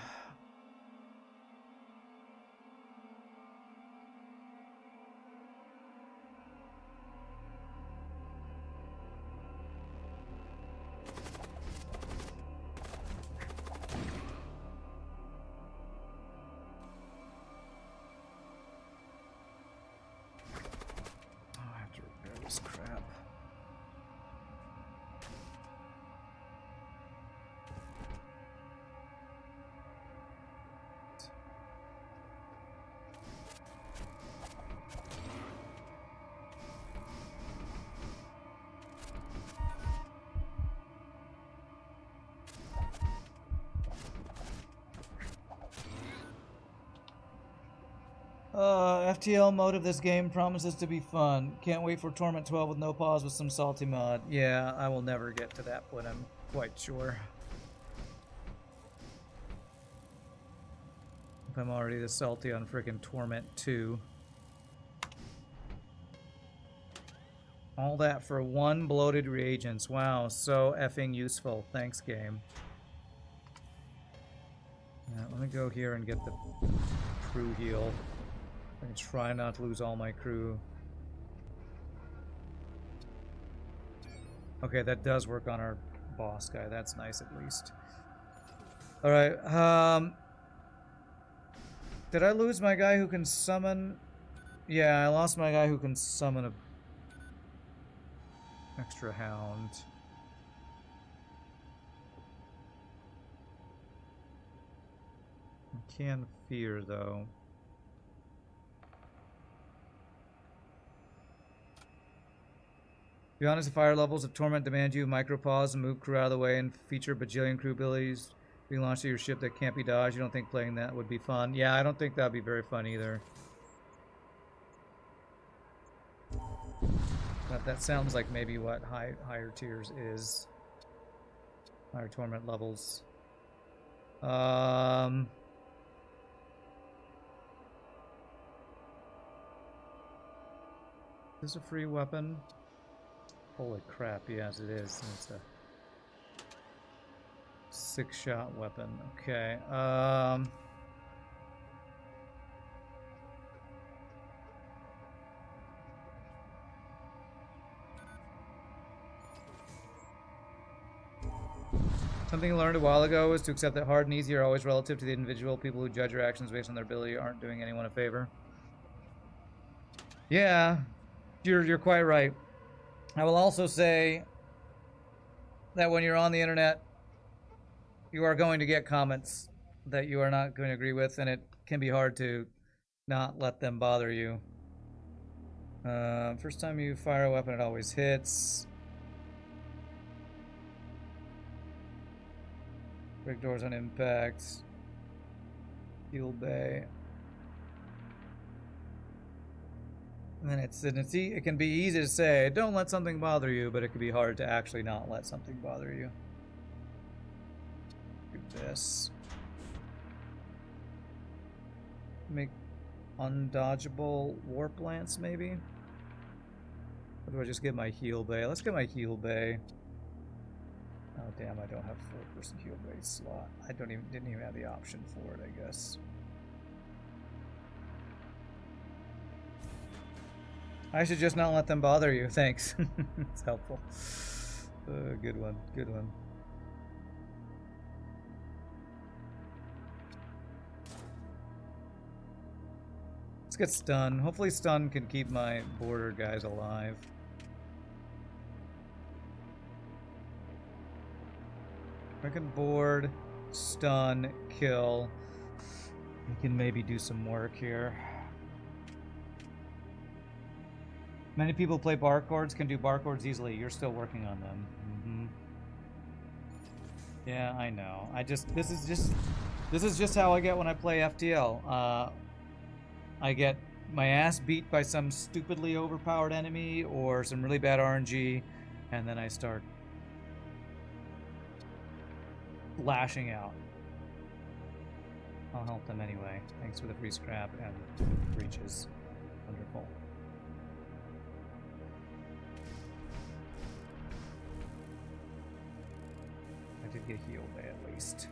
FTL mode of this game promises to be fun. Can't wait for Torment 12 with no pause with some salty mod. Yeah, I will never get to that point, I'm quite sure. If I'm already this salty on frickin' Torment 2. All that for 1 bloated reagents. Wow, so effing useful. Thanks, game. Yeah, let me go here and get the crew heal. I can try not to lose all my crew. Okay, that does work on our boss guy. That's nice, at least. Alright, did I lose my guy who can summon? Yeah, I lost my guy who can summon a extra hound. I can fear, though. To be honest, the fire levels of Torment demand you micropause and move crew out of the way and feature bajillion crew abilities Being launched to your ship that can't be dodged. You don't think playing that would be fun? Yeah, I don't think that'd be very fun either. But that sounds like maybe what higher tiers is. Higher torment levels. Is this a free weapon? Holy crap, yes it is. It's a 6-shot weapon. Okay. Something I learned a while ago is to accept that hard and easy are always relative to the individual. People who judge your actions based on their ability aren't doing anyone a favor. Yeah, you're quite right. I will also say that when you're on the internet, you are going to get comments that you are not going to agree with, and it can be hard to not let them bother you. First time you fire a weapon, it always hits. Break doors on impact. Heal bay. And then it can be easy to say, don't let something bother you, but it can be hard to actually not let something bother you. Do this. Make undodgeable warp lance, maybe? Or do I just get my heal bay? Let's get my heal bay. Oh damn, I don't have 4-person heal bay slot. I didn't even have the option for it, I guess. I should just not let them bother you. Thanks. It's helpful. Good one. Good one. Let's get stun. Hopefully stun can keep my border guys alive. I can board, stun, kill. We can maybe do some work here. Many people play bar chords, can do bar chords easily. You're still working on them. Yeah, I know. This is just how I get when I play FTL. I get my ass beat by some stupidly overpowered enemy or some really bad RNG, and then I start lashing out. I'll help them anyway. Thanks for the free scrap and breaches. Wonderful. I did get healed at least.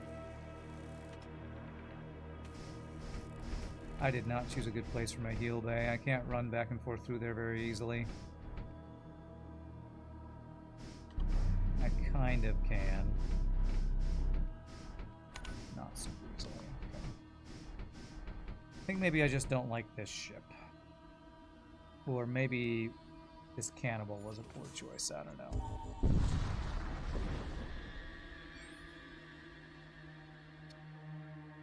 I did not choose a good place for my heal bay. I can't run back and forth through there very easily. I kind of can. Not super easily. Okay. I think maybe I just don't like this ship. Or maybe this Cannibal was a poor choice. I don't know.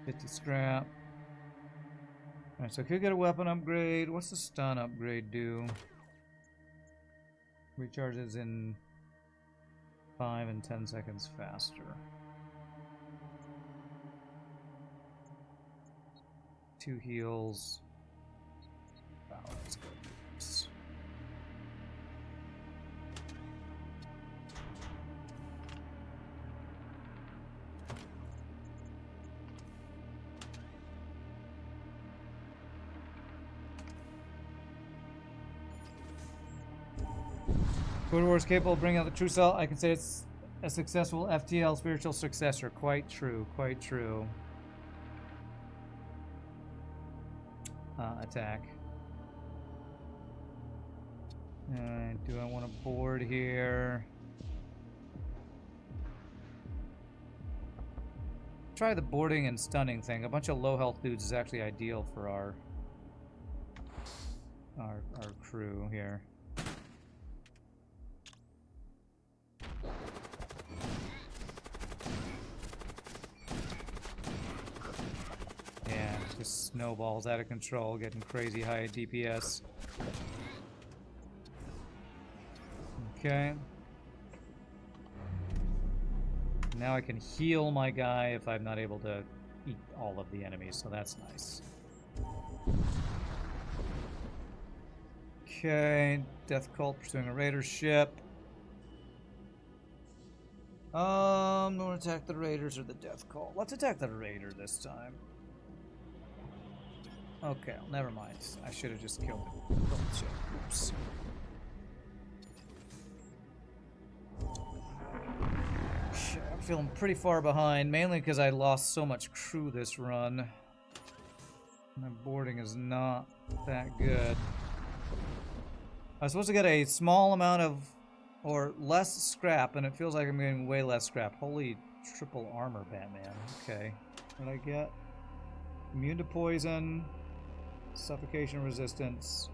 $50 scrap. Alright, so I could get a weapon upgrade. What's the stun upgrade do? Recharges in 5 and 10 seconds faster. 2 heals. Wow, that's good. Code War is capable of bringing out the true self. I can say it's a successful FTL spiritual successor. Quite true, quite true. Attack. Do I want to board here? Try the boarding and stunning thing. A bunch of low health dudes is actually ideal for our crew here. Just snowballs out of control, getting crazy high DPS. Okay. Now I can heal my guy if I'm not able to eat all of the enemies, so that's nice. Okay, Death Cult pursuing a raider ship. Don't attack the raiders or the Death Cult. Let's attack the raider this time. Okay, well, never mind. I should have just killed the ship. Oops. I'm feeling pretty far behind, mainly because I lost so much crew this run. My boarding is not that good. I was supposed to get a small amount of, or less scrap, and it feels like I'm getting way less scrap. Holy triple armor, Batman. Okay. What did I get? Immune to poison, suffocation resistance.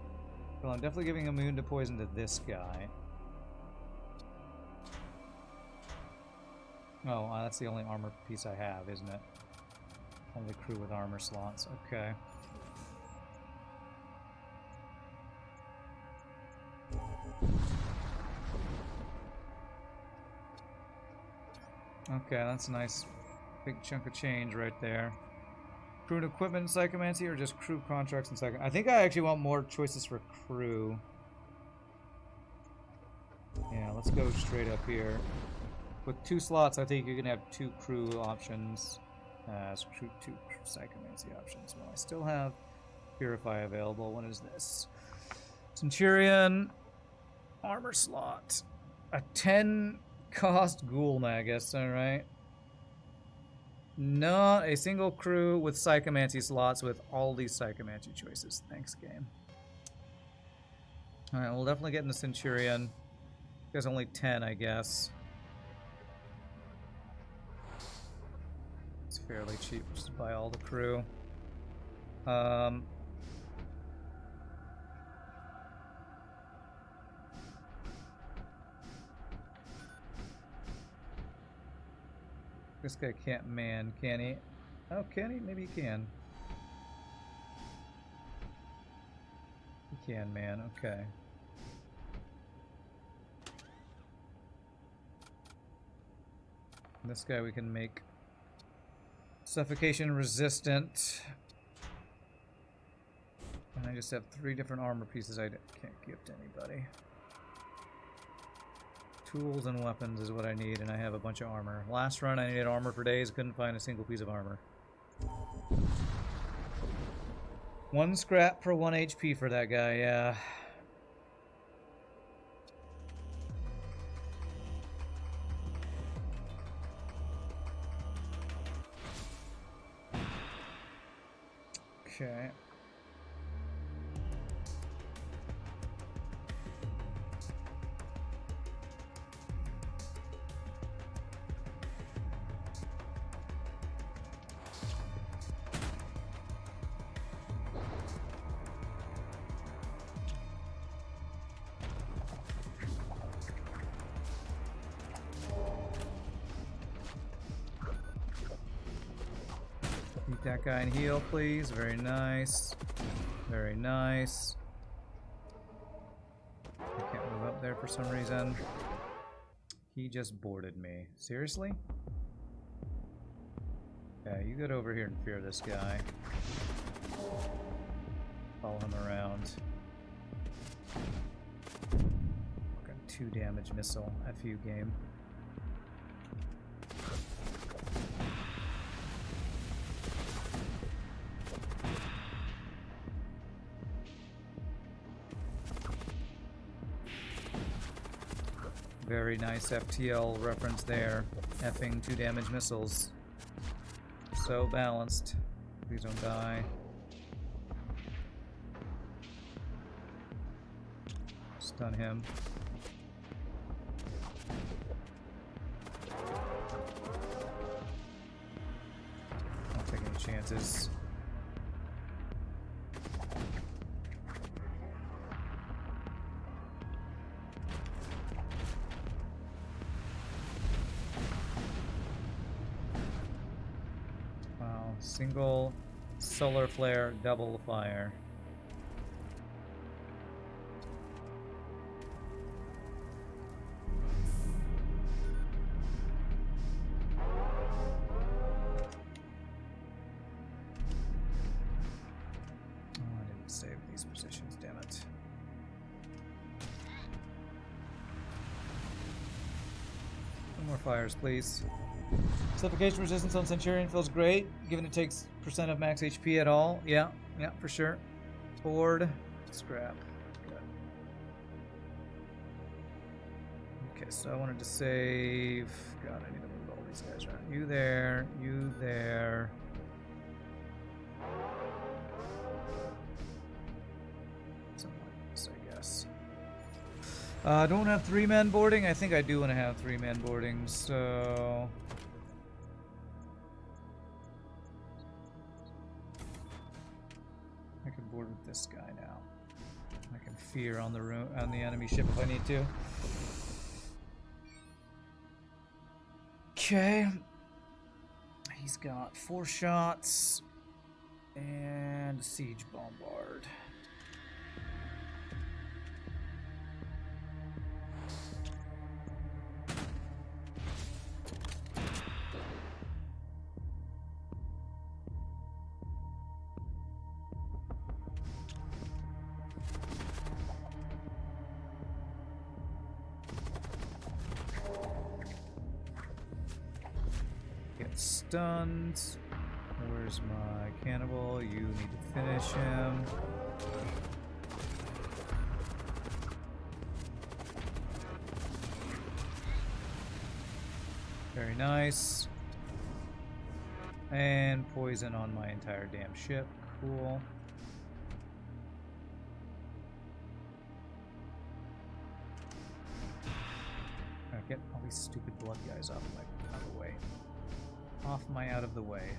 Well, I'm definitely giving immune to poison to this guy. Oh, that's the only armor piece I have, isn't it? Only crew with armor slots. Okay. Okay, that's a nice big chunk of change right there. Crew and equipment and psychomancy, or just crew contracts and psychomancy? I think I actually want more choices for crew. Yeah, let's go straight up here. With 2 slots, I think you can have 2 crew options. Two psychomancy options. Well, I still have Purify available. What is this? Centurion. Armor slot. A 10 cost ghoul magus, alright. Not a single crew with psychomancy slots with all these psychomancy choices. Thanks, game. Alright, we'll definitely get in the Centurion. There's only 10, I guess. It's fairly cheap just to buy all the crew. This guy can't man, can he? Oh, can he? Maybe he can. He can man, okay. And this guy we can make suffocation resistant. And I just have 3 different armor pieces I can't give to anybody. Tools and weapons is what I need, and I have a bunch of armor. Last run I needed armor for days, couldn't find a single piece of armor. 1 scrap per 1 HP for that guy, yeah. Okay. Beat that guy and heal, please. Very nice. Very nice. I can't move up there for some reason. He just boarded me. Seriously? Yeah, you get over here and fear this guy. Follow him around. Got 2 damage missile. FU game. Very nice FTL reference there. Effing 2 damage missiles. So balanced. Please don't die. Stun him. Not taking any chances. Single solar flare, double fire. save these positions, damn it. One more fires, please. Suffocation resistance on Centurion feels great, given it takes % of max HP at all. Yeah, for sure. Board, scrap. Good. Okay, so I wanted to save. God, I need to move all these guys around. You there, you there. Something like this, I guess. I don't have 3-man boarding. I think I do want to have 3-man boarding, so. I can board with this guy now. I can fear on the enemy ship if I need to. Okay. He's got 4 shots and a siege bombard. Stunned. Where's my cannibal? You need to finish him. Very nice. And poison on my entire damn ship. Cool. Gotta get all these stupid blood guys out of the way. Off my out of the way.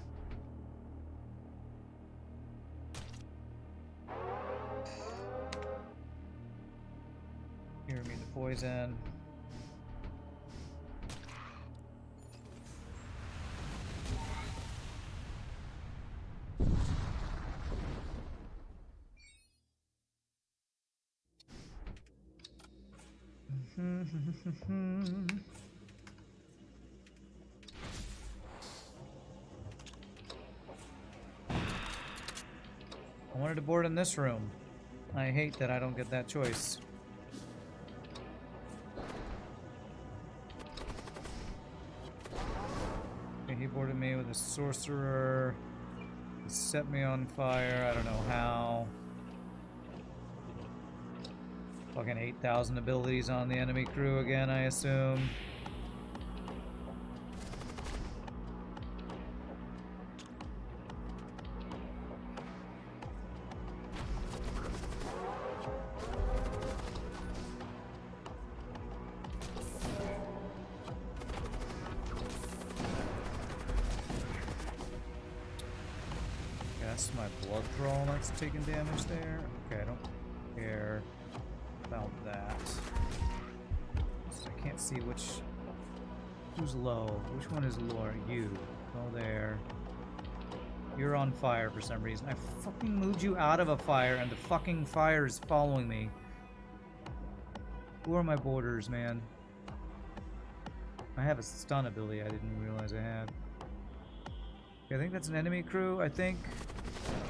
Hear me the poison. I wanted to board in this room. I hate that I don't get that choice. Okay, he boarded me with a sorcerer. He set me on fire. I don't know how. Fucking 8,000 abilities on the enemy crew again, I assume. That's my blood thrall that's taking damage there. Okay, I don't care about that. So I can't see who's low. Which one is lower? You. Go there. You're on fire for some reason. I fucking moved you out of a fire and the fucking fire is following me. Who are my borders, man? I have a stun ability I didn't realize I had. Okay, I think that's an enemy crew, I think.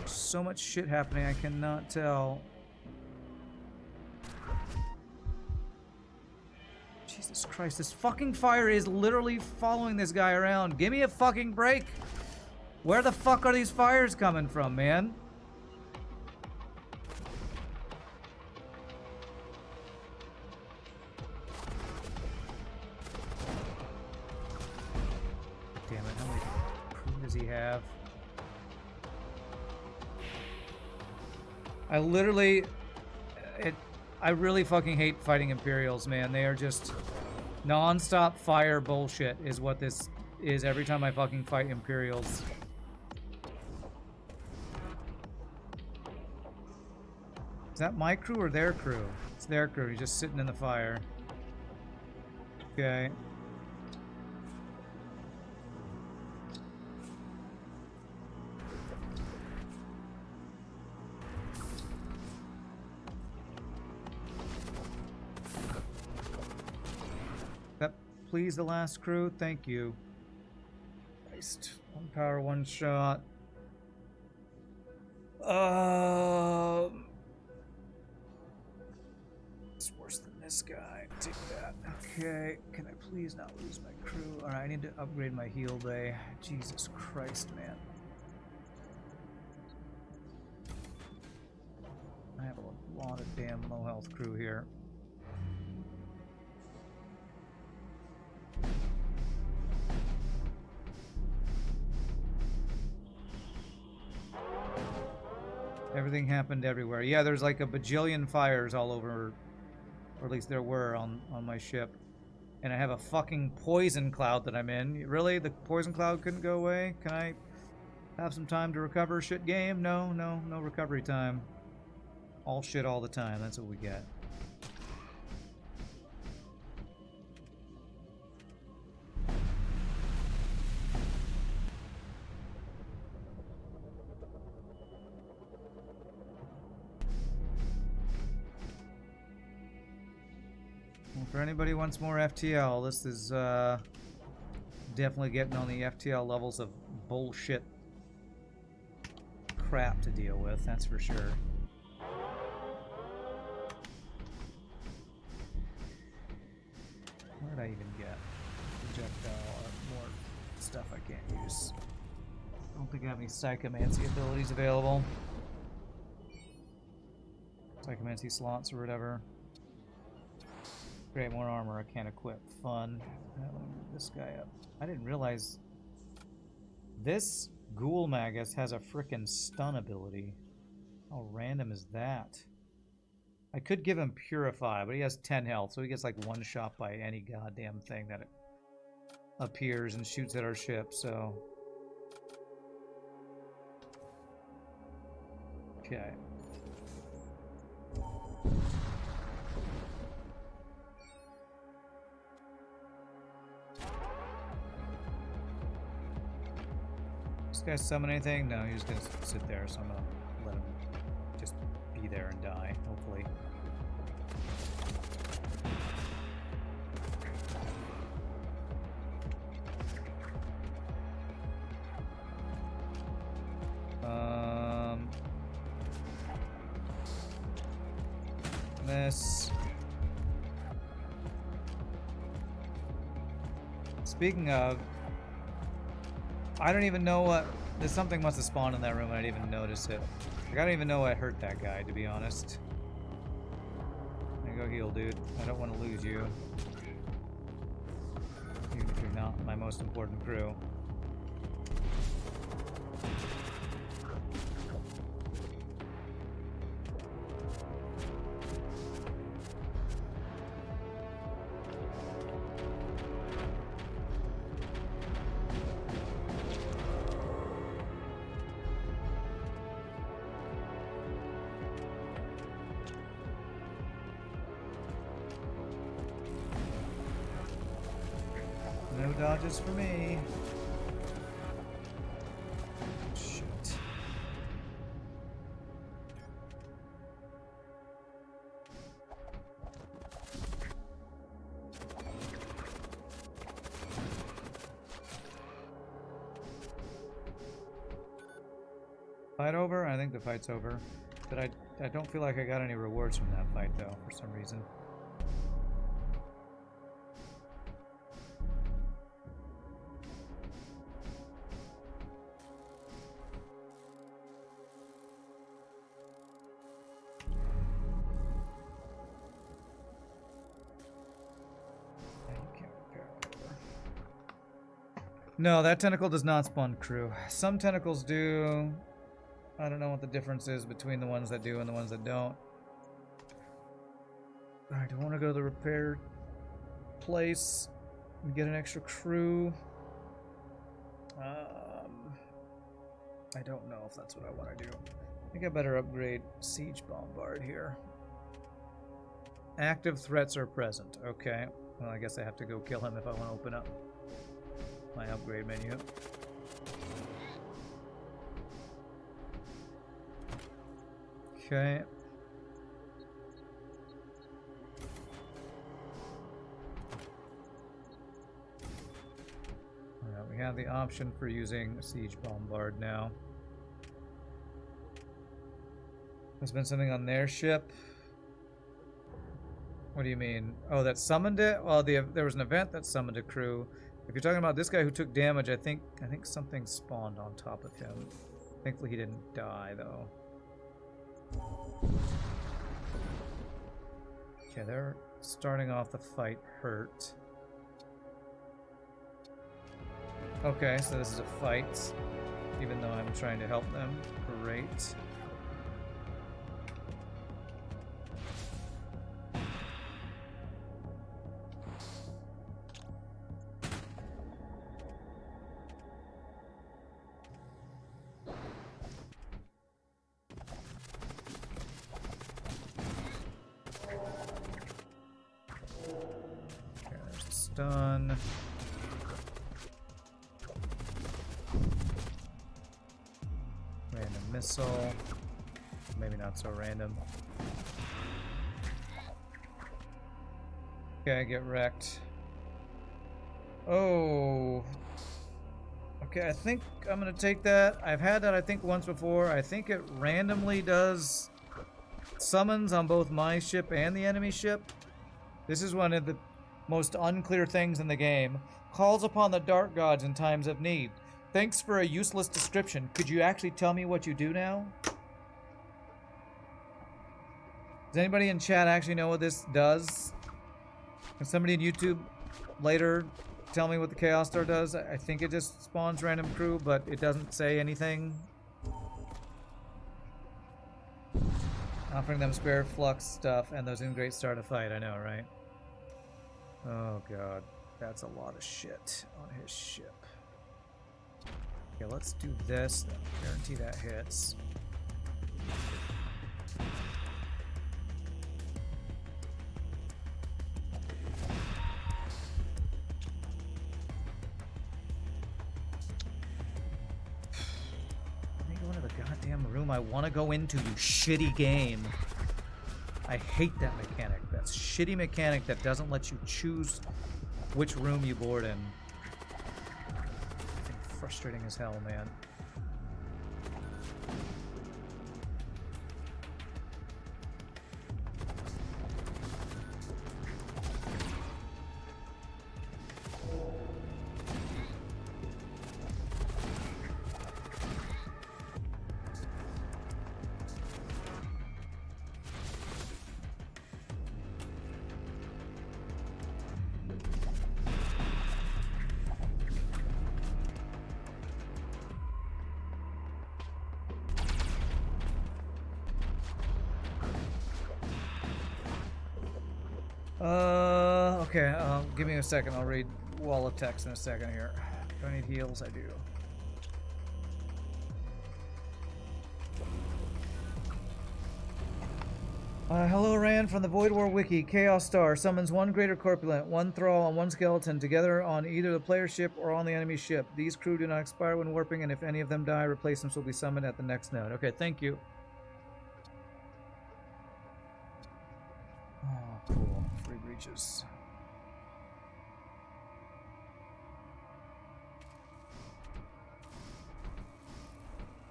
So much shit happening, I cannot tell. Jesus Christ, this fucking fire is literally following this guy around. Give me a fucking break. Where the fuck are these fires coming from, man? Damn it, how many crew does he have? I really fucking hate fighting Imperials, man. They are just non-stop fire bullshit is what this is every time I fucking fight Imperials. Is that my crew or their crew? It's their crew. He's just sitting in the fire. Okay. Please, the last crew. Thank you. Christ. 1 power, 1 shot. It's worse than this guy. Take that. Okay. Can I please not lose my crew? Alright, I need to upgrade my heal bay. Jesus Christ, man. I have a lot of damn low health crew here. Everything happened everywhere. Yeah, there's like a bajillion fires all over, or at least there were on my ship. And I have a fucking poison cloud that I'm in. Really? The poison cloud couldn't go away? Can I have some time to recover? Shit game? No recovery time. All shit all the time. That's what we get. Well, for anybody who wants more FTL, this is definitely getting on the FTL levels of bullshit crap to deal with, that's for sure. What did I even get? Projectile or more stuff I can't use. I don't think I have any psychomancy abilities available. Psychomancy slots or whatever. Create more armor I can't equip. Fun. Let me move this guy up. I didn't realize this Ghoul Magus has a frickin' stun ability. How random is that? I could give him Purify, but he has 10 health, so he gets like one shot by any goddamn thing that appears and shoots at our ship, so... Okay. This guy summon anything? No, he's gonna sit there, so I'm gonna let him just be there and die, hopefully. This. Speaking of, I don't even know what. There's something must have spawned in that room and I didn't even notice it. Like, I don't even know what hurt that guy, to be honest. I'm gonna go heal, dude. I don't want to lose you. Even if you're not my most important crew. No dodges for me. Shit. Fight over? I think the fight's over. But I don't feel like I got any rewards from that fight though, for some reason. No, that tentacle does not spawn crew. Some tentacles do. I don't know what the difference is between the ones that do and the ones that don't. Alright, do I want to go to the repair place and get an extra crew? I don't know if that's what I want to do. I think I better upgrade Siege Bombard here. Active threats are present. Okay. Well, I guess I have to go kill him if I want to open up my upgrade menu. Okay. We have the option for using Siege Bombard now. There's been something on their ship. What do you mean? Oh, that summoned it? Well, there was an event that summoned a crew. If you're talking about this guy who took damage, I think something spawned on top of him. Thankfully he didn't die, though. Okay, they're starting off the fight hurt. Okay, so this is a fight, even though I'm trying to help them. Great. Okay, there's a stun. Random missile. Maybe not so random. Okay, get wrecked. Oh. Okay, I think I'm gonna take that. I've had that I think once before. I think it randomly does summons on both my ship and the enemy ship. This is one of the most unclear things in the game. Calls upon the dark gods in times of need. Thanks for a useless description. Could you actually tell me what you do now? Does anybody in chat actually know what this does? Can somebody in YouTube later tell me what the Chaos Star does? I think it just spawns random crew, but it doesn't say anything. Offering them spare flux stuff and those in great star to fight. I know, right? Oh god, that's a lot of shit on his ship. Okay, let's do this. Guarantee that hits. Let me go into the goddamn room I want to go into, you shitty game. I hate that mechanic. That shitty mechanic that doesn't let you choose which room you board in. Frustrating as hell, man. Okay, give me a second. I'll read wall of text in a second here. Do I need heals? I do. Hello, Rand from the Void War Wiki. Chaos Star summons one Greater Corpulent, one Thrall, and one Skeleton together on either the player ship or on the enemy ship. These crew do not expire when warping, and if any of them die, replacements will be summoned at the next node. Okay, thank you. Oh, cool. Free breaches.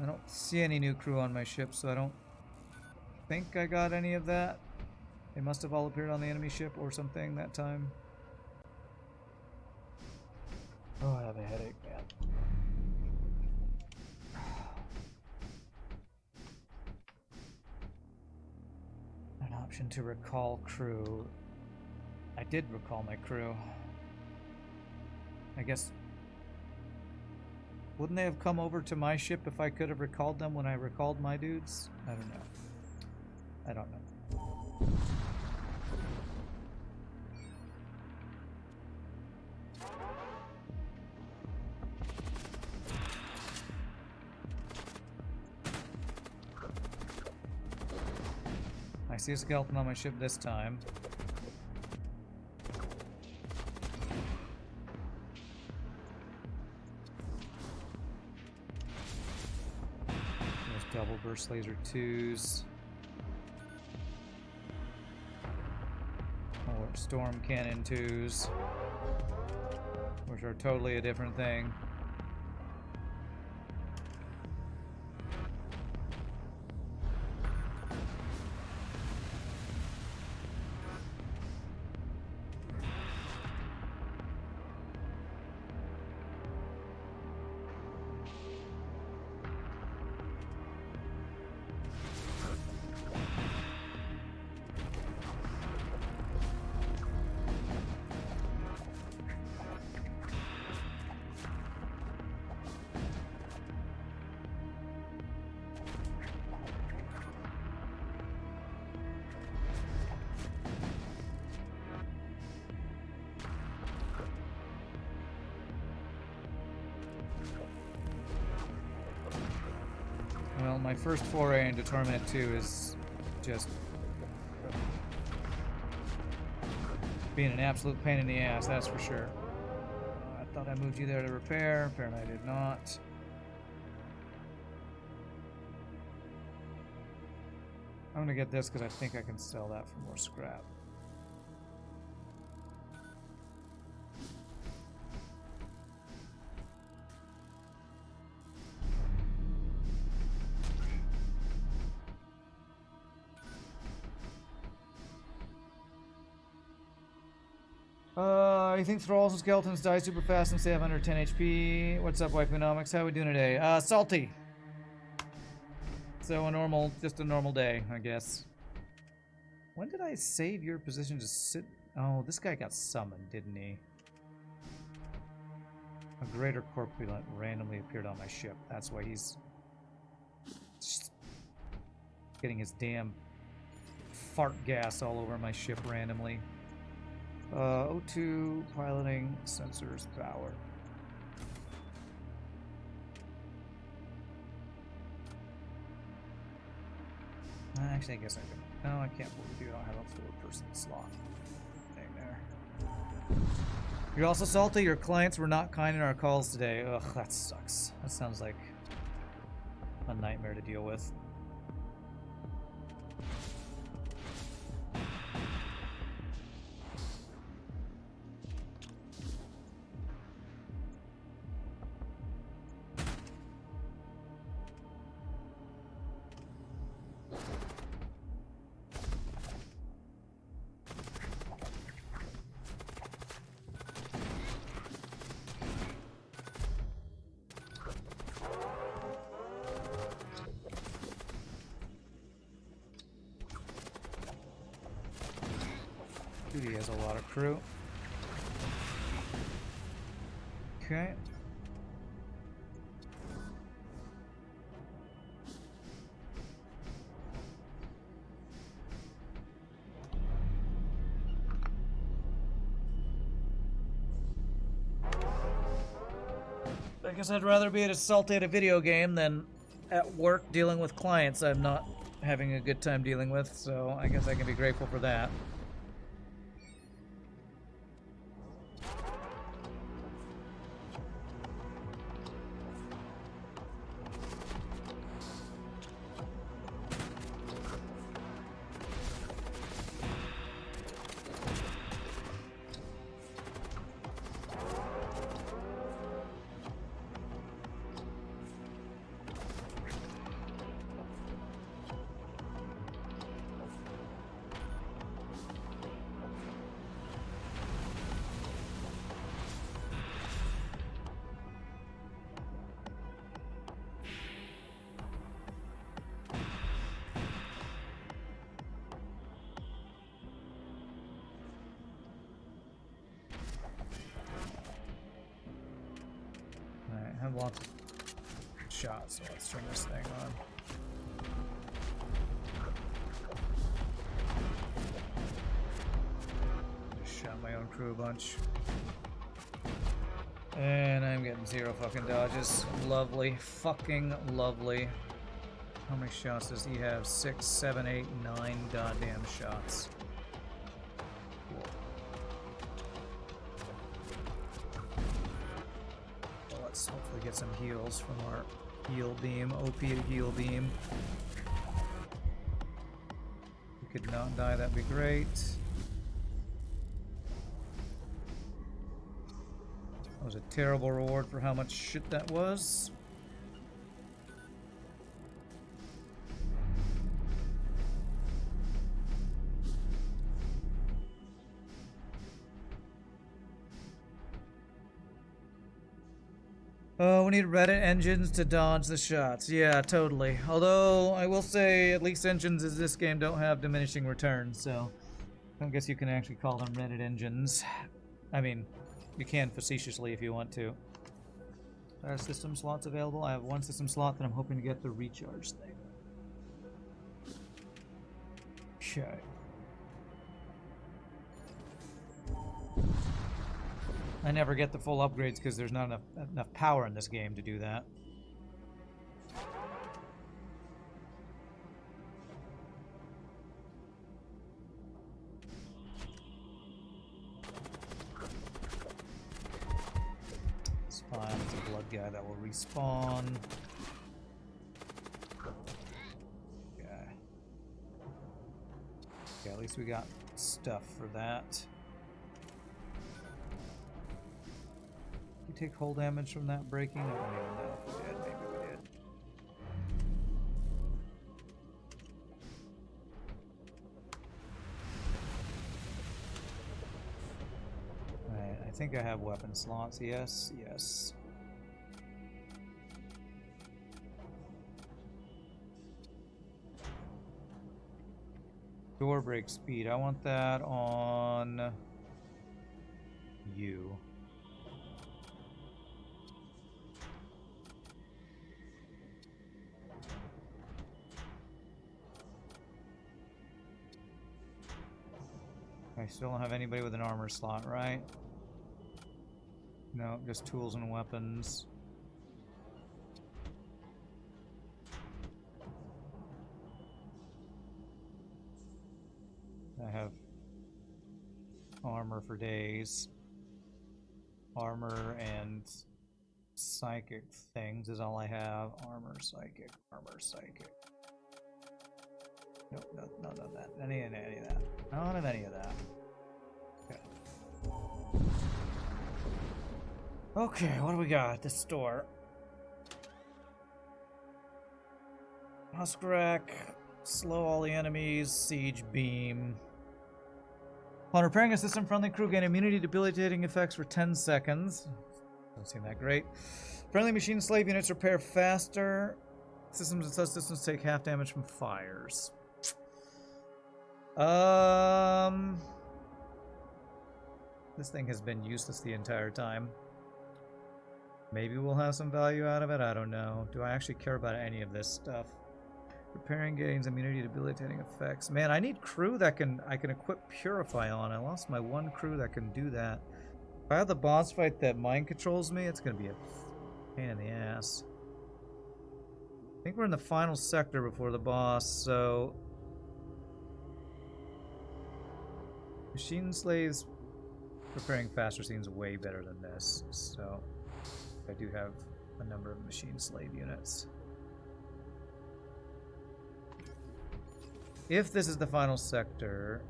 I don't see any new crew on my ship, so I don't think I got any of that. They must have all appeared on the enemy ship or something that time. Oh, I have a headache, man. An option to recall crew. I did recall my crew. I guess... Wouldn't they have come over to my ship if I could have recalled them when I recalled my dudes? I don't know. I don't know. I see a skeleton on my ship this time. Double burst laser 2s. Or storm cannon 2s. Which are totally a different thing. my first foray into Torment 2 is just being an absolute pain in the ass, that's for sure. I thought I moved you there to repair, apparently I did not. I'm gonna get this because I think I can sell that for more scrap. You think thralls and skeletons die super fast since they have under 10 HP? What's up, Wifeonomics? How are we doing today? Salty. So just a normal day, I guess. When did I save your position to sit? Oh, this guy got summoned, didn't he? A greater corpulent randomly appeared on my ship. That's why he's getting his damn fart gas all over my ship randomly. O2 piloting sensors power. Actually, I guess I can. No, I can't believe you don't have a 4-person slot thing there. You're also salty. Your clients were not kind in our calls today. Ugh, that sucks. That sounds like a nightmare to deal with. He has a lot of crew. Okay. I guess I'd rather be at a salty at a video game than at work dealing with clients I'm not having a good time dealing with, so I guess I can be grateful for that. I have lots of shots, so let's turn this thing on. Just shot my own crew a bunch. And I'm getting 0 fucking dodges. Lovely. Fucking lovely. How many shots does he have? 6, 7, 8, 9 goddamn shots. Hopefully get some heals from our heal beam, OP heal beam. If we could not die, that'd be great. That was a terrible reward for how much shit that was. Oh, we need Reddit engines to dodge the shots. Yeah, totally. Although, I will say, at least engines in this game don't have diminishing returns, so I guess you can actually call them Reddit engines. I mean, you can facetiously if you want to. Are system slots available? I have 1 system slot that I'm hoping to get the recharge thing. Okay. I never get the full upgrades because there's not enough power in this game to do that. fine. It's a blood guy that will respawn. Okay. Okay, at least we got stuff for that. We take hull damage from that breaking? I don't even know if we did. Maybe we did. Alright, I think I have weapon slots. Yes, yes. Door break speed. I want that on you. I still don't have anybody with an armor slot, right? No, just tools and weapons. I have armor for days. Armor and psychic things is all I have. Armor, psychic, armor, psychic. Nope, no, none of that. Any of that. None of any of that. Okay. Okay, what do we got at the store? Huskrak, slow all the enemies, siege beam. Upon repairing a system, friendly crew gain immunity debilitating effects for 10 seconds. Doesn't seem that great. Friendly machine slave units repair faster. Systems and subsystems take half damage from fires. This thing has been useless the entire time. Maybe we'll have some value out of it. I don't know. Do I actually care about any of this stuff? Repairing gains immunity debilitating effects. Man, I need crew that I can equip Purify on. I lost my one crew that can do that. If I have the boss fight that mind controls me, it's gonna be a pain in the ass. I think we're in the final sector before the boss, so machine slaves preparing faster seems way better than this. So I do have a number of machine slave units. If this is the final sector...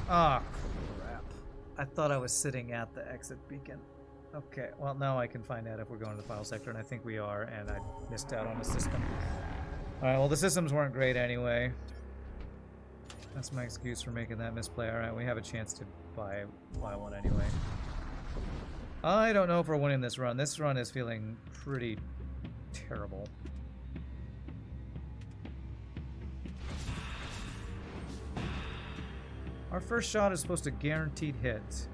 Ah, crap. I thought I was sitting at the exit beacon. Okay, well now I can find out if we're going to the final sector, and I think we are, and I missed out on the system. Alright, well the systems weren't great anyway. That's my excuse for making that misplay. Alright, we have a chance to buy one anyway. I don't know if we're winning this run. This run is feeling pretty terrible. Our first shot is supposed to guaranteed hit.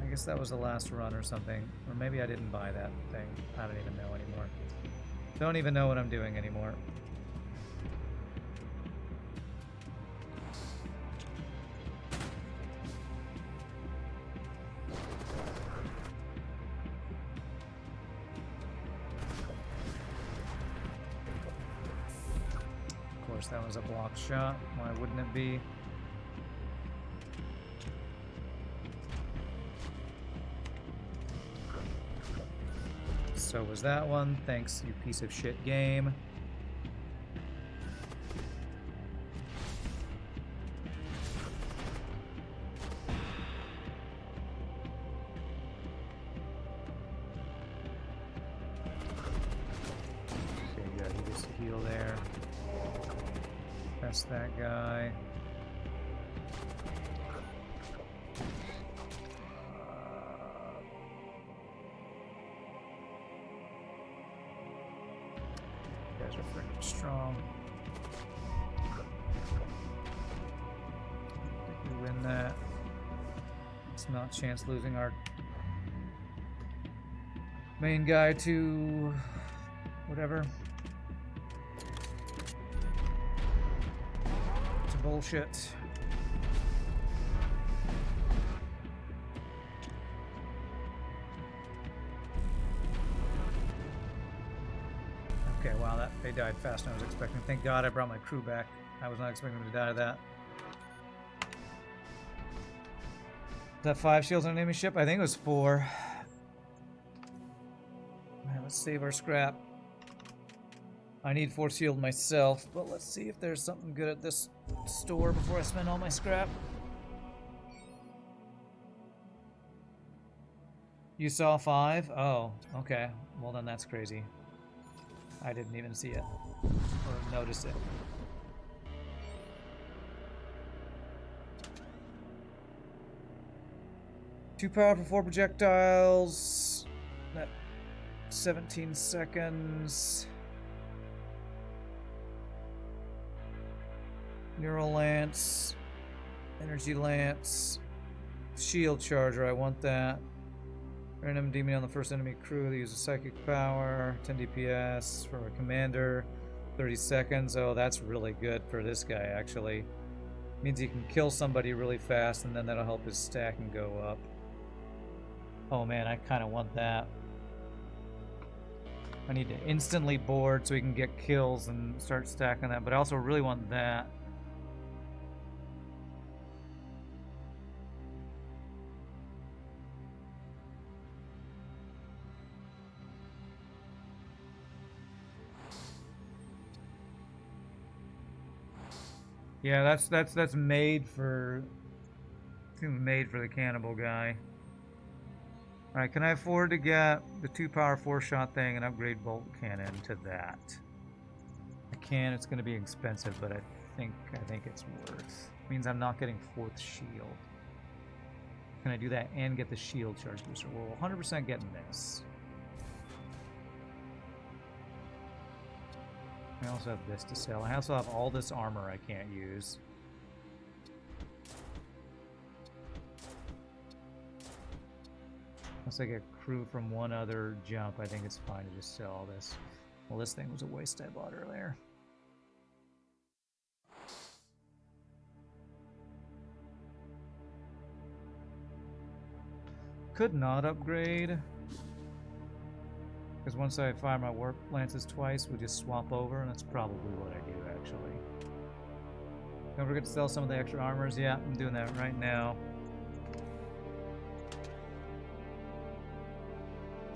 I guess that was the last run or something. Or maybe I didn't buy that thing. I don't even know anymore. Don't even know what I'm doing anymore. Of course, that was a block shot. Why wouldn't it be? So was that one. Thanks, you piece of shit game. Okay, yeah, he gets a heal there. That's that guy. Strong. I think we win that. It's not a chance losing our main guy to whatever. It's bullshit. Okay, wow, they died faster than I was expecting. Thank God I brought my crew back. I was not expecting them to die of that. that 5 shields on an enemy ship? I think it was 4. Man, let's save our scrap. I need 4 shield myself, but let's see if there's something good at this store before I spend all my scrap. You saw 5? Oh, okay. Well, then that's crazy. I didn't even see it or notice it. Two power for 4 projectiles. That 17 seconds. Neural Lance. Energy Lance. Shield Charger, I want that. Random demon on the first enemy crew. They use a psychic power. 10 DPS for a commander. 30 seconds. Oh, that's really good for this guy, actually. Means he can kill somebody really fast, and then that'll help his stacking go up. Oh man, I kind of want that. I need to instantly board so he can get kills and start stacking that, but I also really want that. Yeah, that's made for the Cannibal guy. Alright, can I afford to get the 2 power 4 shot thing and upgrade bolt cannon to that? I can, it's gonna be expensive, but I think it's worth. Means I'm not getting 4th shield. Can I do that and get the shield charge booster? Well, 100% getting this. I also have this to sell. I also have all this armor I can't use. Unless I get crew from one other jump, I think it's fine to just sell all this. Well, this thing was a waste I bought earlier. Could not upgrade. Because once I fire my warp lances twice, we just swap over, and that's probably what I do, actually. Don't forget to sell some of the extra armors. Yeah, I'm doing that right now.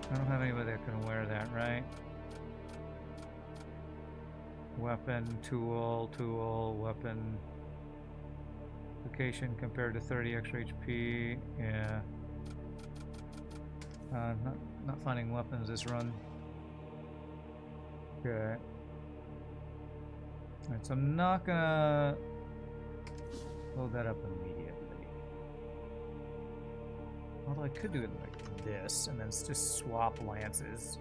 I don't have anybody that can wear that, right? Weapon, tool, weapon. Location compared to 30 extra HP. Yeah. Not finding weapons this run. Okay. Alright, so I'm not gonna load that up immediately. Although I could do it like this and then just swap lances.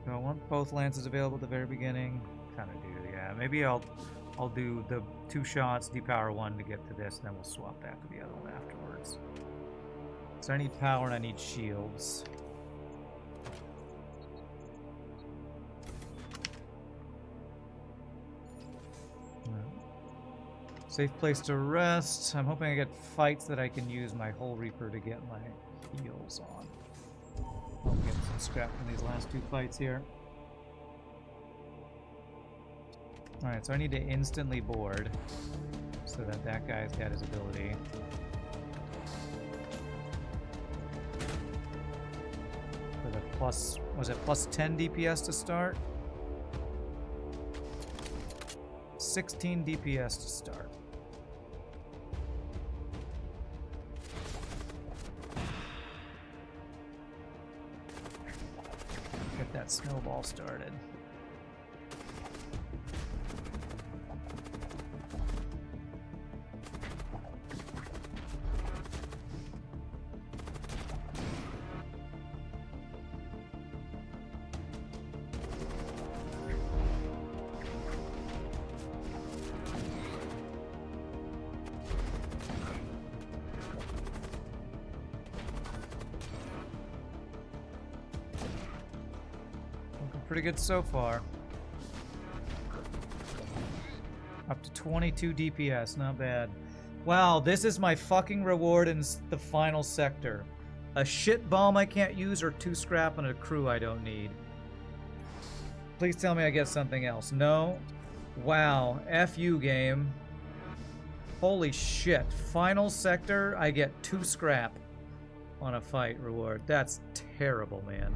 Do I want both lances available at the very beginning? Kinda do, yeah. Maybe I'll do the 2 shots, depower 1 to get to this, and then we'll swap back to the other one afterwards. So I need power and I need shields. Safe place to rest. I'm hoping I get fights that I can use my Hull Reaper to get my heals on. I'll get some scrap from these last 2 fights here. Alright, so I need to instantly board so that that guy's got his ability. For the plus, was it plus 10 DPS to start? 16 DPS to start. Get that snowball started. Pretty good so far. Up to 22 DPS, not bad. Wow, this is my fucking reward in the final sector. A shit bomb I can't use or 2 scrap and a crew I don't need. Please tell me I get something else. No? Wow, F you, game. Holy shit. Final sector, I get 2 scrap on a fight reward. That's terrible, man.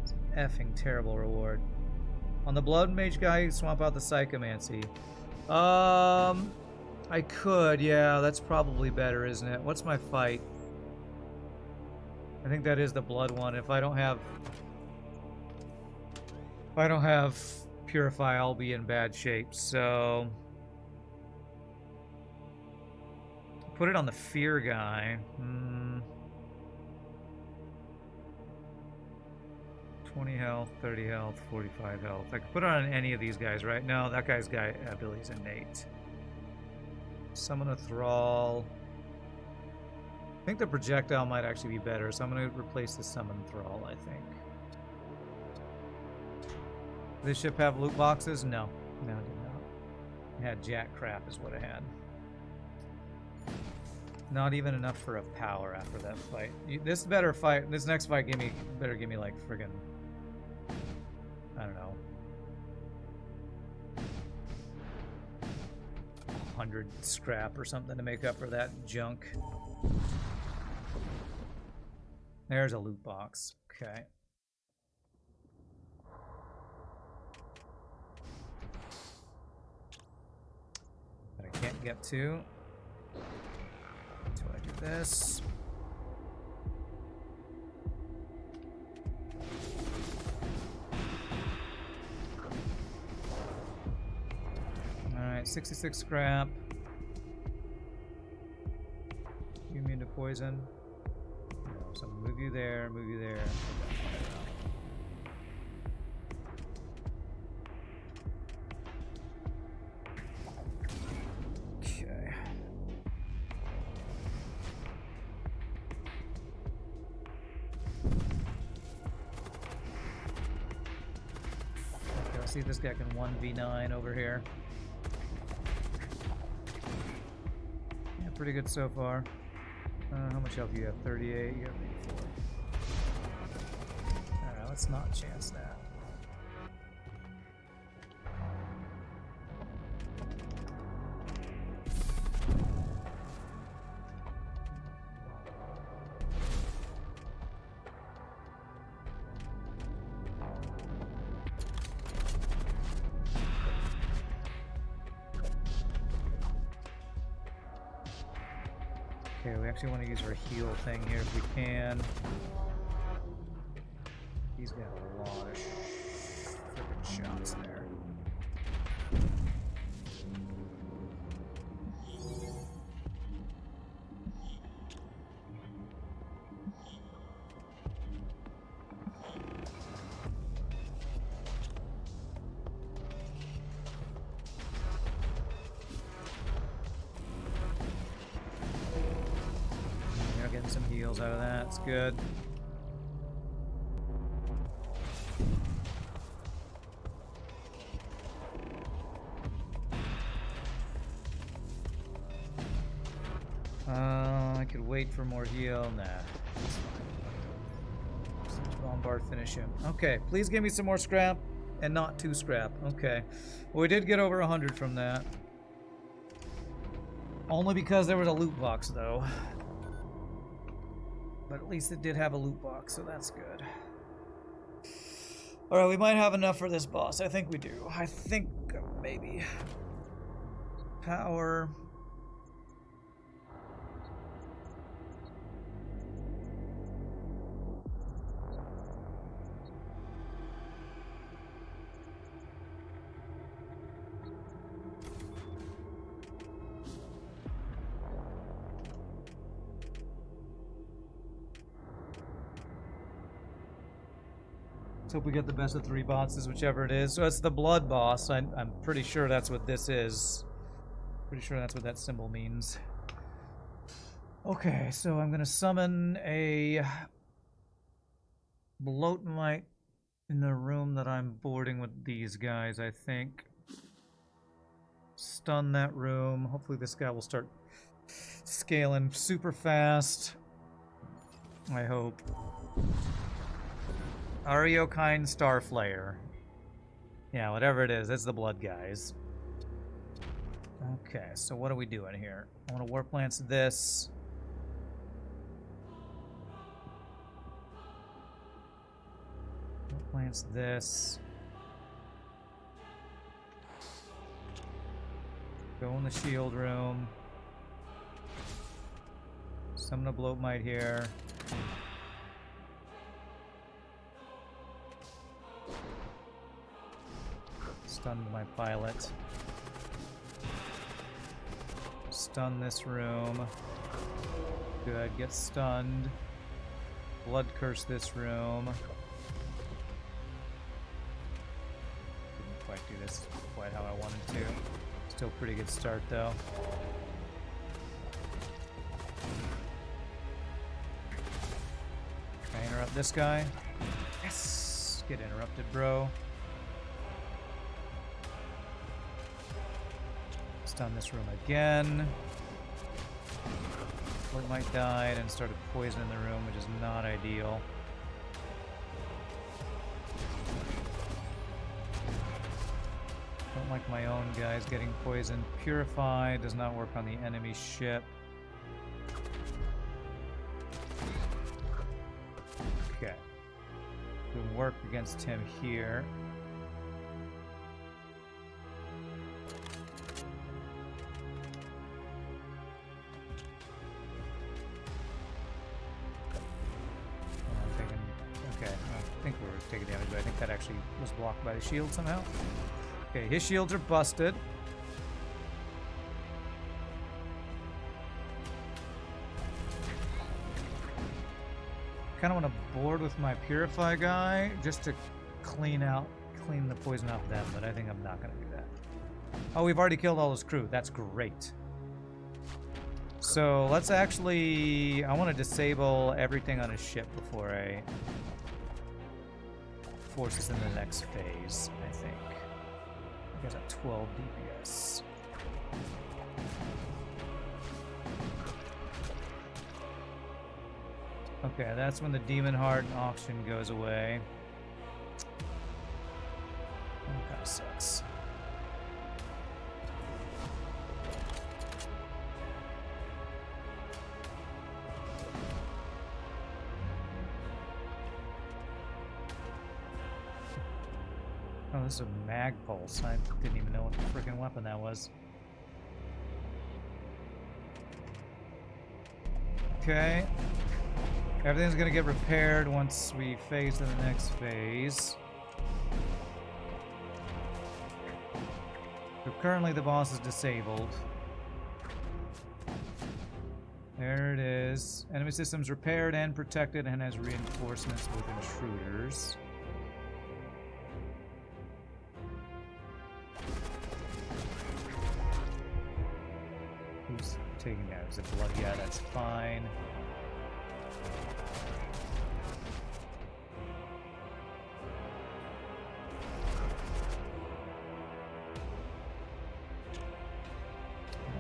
It's effing terrible reward. On the Blood Mage guy, swap out the Psychomancy. I could, yeah, that's probably better, isn't it? What's my fight? I think that is the blood one. If I don't have Purify, I'll be in bad shape. So put it on the Fear guy. 20 health, 30 health, 45 health. I could put it on any of these guys, right? No, that guy's ability's innate. Summon a Thrall. I think the projectile might actually be better, so I'm going to replace the Summon Thrall, I think. Did this ship have loot boxes? No. No, it did not. It had jack crap is what it had. Not even enough for a power after that fight. This better fight, this next fight better give me like friggin', I don't know, 100 scrap or something to make up for that junk. There's a loot box. Okay. That I can't get to until I do this. Alright, 66 scrap. You immune to poison? No, so move you there, move you there. Okay. Okay, let's see if this guy can 1v9 over here. Pretty good so far. How much health do you have? 38. You have 84. Alright, let's not chance that. Okay, we actually want to use our heal thing here if we can. He's got a lot of frickin' shots there. Some heals out of that, it's good. I could wait for more heal. Nah, that's fine. Let's bombard, finish him. Okay, please give me some more scrap and not 2 scrap. Okay, well, we did get over 100 from that. Only because there was a loot box, though. But at least it did have a loot box, so that's good. Alright, we might have enough for this boss. I think we do. I think maybe. Power. Hope we get the best of 3 bosses, whichever it is. So that's the blood boss. I'm pretty sure that's what this is. Pretty sure that's what that symbol means. Okay, so I'm gonna summon a bloatmite in the room that I'm boarding with these guys, I think. Stun that room. Hopefully this guy will start scaling super fast. I hope. Ariokine Starflayer. Yeah, whatever it is, it's the blood guys. Okay, so what are we doing here? I want to warp lance this. Warp lance this. Go in the shield room. Summon a bloatmite here. Stunned my pilot. Stun this room. Good, get stunned. Blood curse this room. Didn't quite do this quite how I wanted to. Still pretty good start though. Can I interrupt this guy? Yes! Get interrupted, bro. Stun this room again. Bloatmite died and started poisoning the room, which is not ideal. Don't like my own guys getting poisoned. Purify does not work on the enemy ship. Okay. We'll work against him here. Taking damage, but I think that actually was blocked by the shield somehow. Okay, his shields are busted. Kind of want to board with my Purify guy just to clean the poison off them, but I think I'm not going to do that. Oh, we've already killed all his crew. That's great. So let's actually... I want to disable everything on his ship before I... forces in the next phase, I think. He has a 12 DPS. Okay, that's when the Demon Heart auction goes away. That kind of sucks. Oh, this is a mag pulse. I didn't even know what the freaking weapon that was. Okay. Everything's gonna get repaired once we phase to the next phase. So currently the boss is disabled. There it is. Enemy systems repaired and protected and has reinforcements with intruders. Who's taking that? Is it blood? Yeah, that's fine.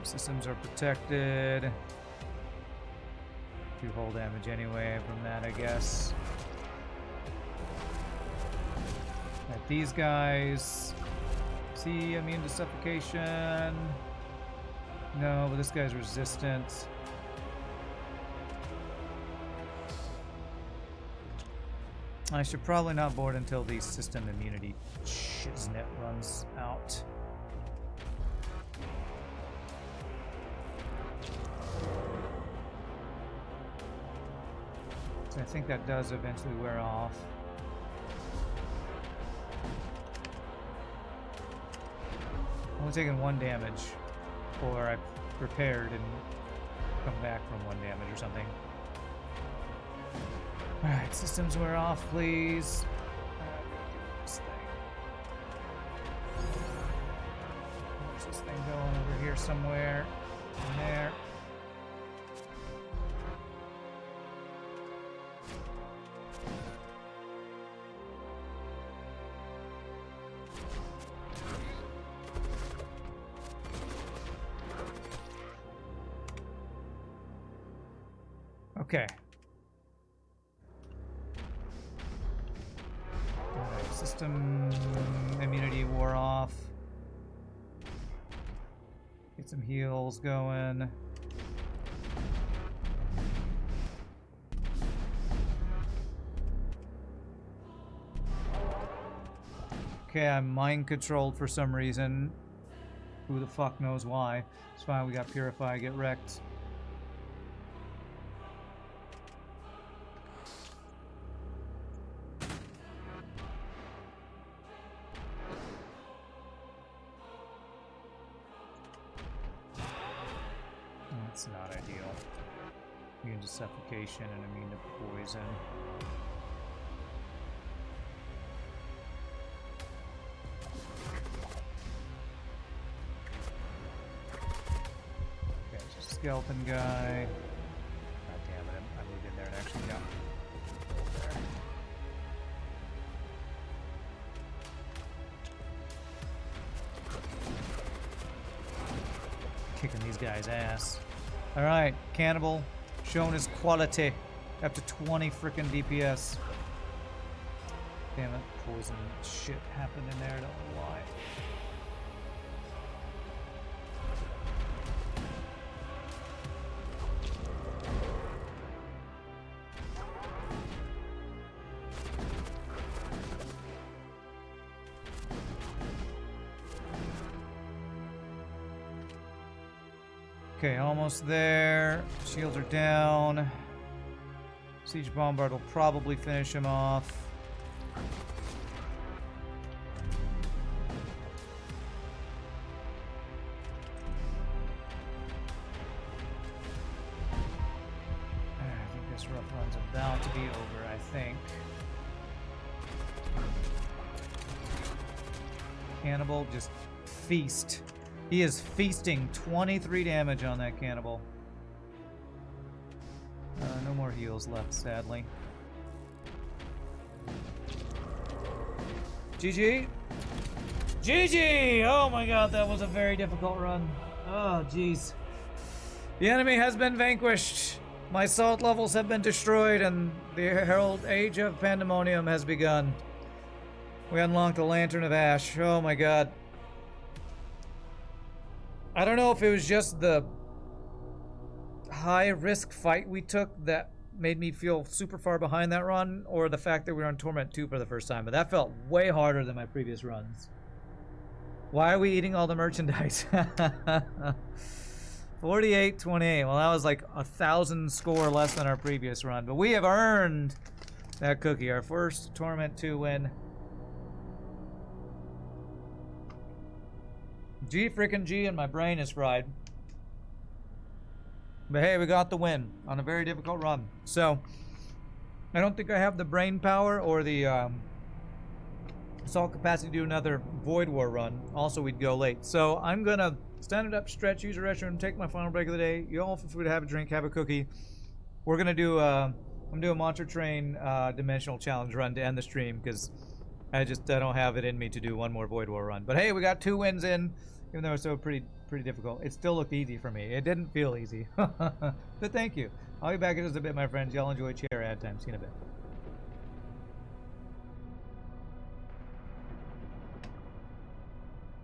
Systems are protected. Do hull damage anyway from that, I guess. At these guys. See, immune to suffocation. No, but this guy's resistant. I should probably not board until the system immunity shiznit runs out. So I think that does eventually wear off. Only taking 1 damage. Or I prepared and come back from 1 damage or something. Alright, systems wear off, please. This thing. Where's this thing going? Over here somewhere. In there. Okay. Alright, system immunity wore off. Get some heals going. Okay, I'm mind controlled for some reason. Who the fuck knows why. It's fine, we got Purify, get wrecked. That's not ideal. Immune to suffocation and immune to poison. Okay, just a skeleton guy. God damn it, I moved in there and actually got there. Kicking these guys' ass. Alright, Cannibal, showing his quality. Up to 20 freaking DPS. Damn it, poison shit happened in there, I don't know why. Okay, almost there. Shields are down. Siege Bombard will probably finish him off. I think this rough run's about to be over, I think. Cannibal, just feast. He is feasting 23 damage on that Cannibal. No more heals left, sadly. GG! GG! Oh my god, that was a very difficult run. Oh, jeez. The enemy has been vanquished. My salt levels have been destroyed, and the herald age of pandemonium has begun. We unlocked the Lantern of Ash. Oh my god. I don't know if it was just the high-risk fight we took that made me feel super far behind that run, or the fact that we were on Torment 2 for the first time, but that felt way harder than my previous runs. Why are we eating all the merchandise? 48-28. Well, that was like 1,000 score less than our previous run, but we have earned that cookie, our first Torment 2 win. G frickin' G, and my brain is fried. But hey, we got the win on a very difficult run. So, I don't think I have the brain power or the assault capacity to do another Void War run. Also, we'd go late. So, I'm gonna stand it up, stretch, use a restroom, take my final break of the day. You all feel free to have a drink, have a cookie. We're gonna do I'm doing a Monster Train Dimensional Challenge run to end the stream, because I don't have it in me to do one more Void War run. But hey, we got 2 wins in. Even though it was so pretty difficult, it still looked easy for me. It didn't feel easy. But thank you. I'll be back in just a bit, my friends. Y'all enjoy chair ad time. See you in a bit.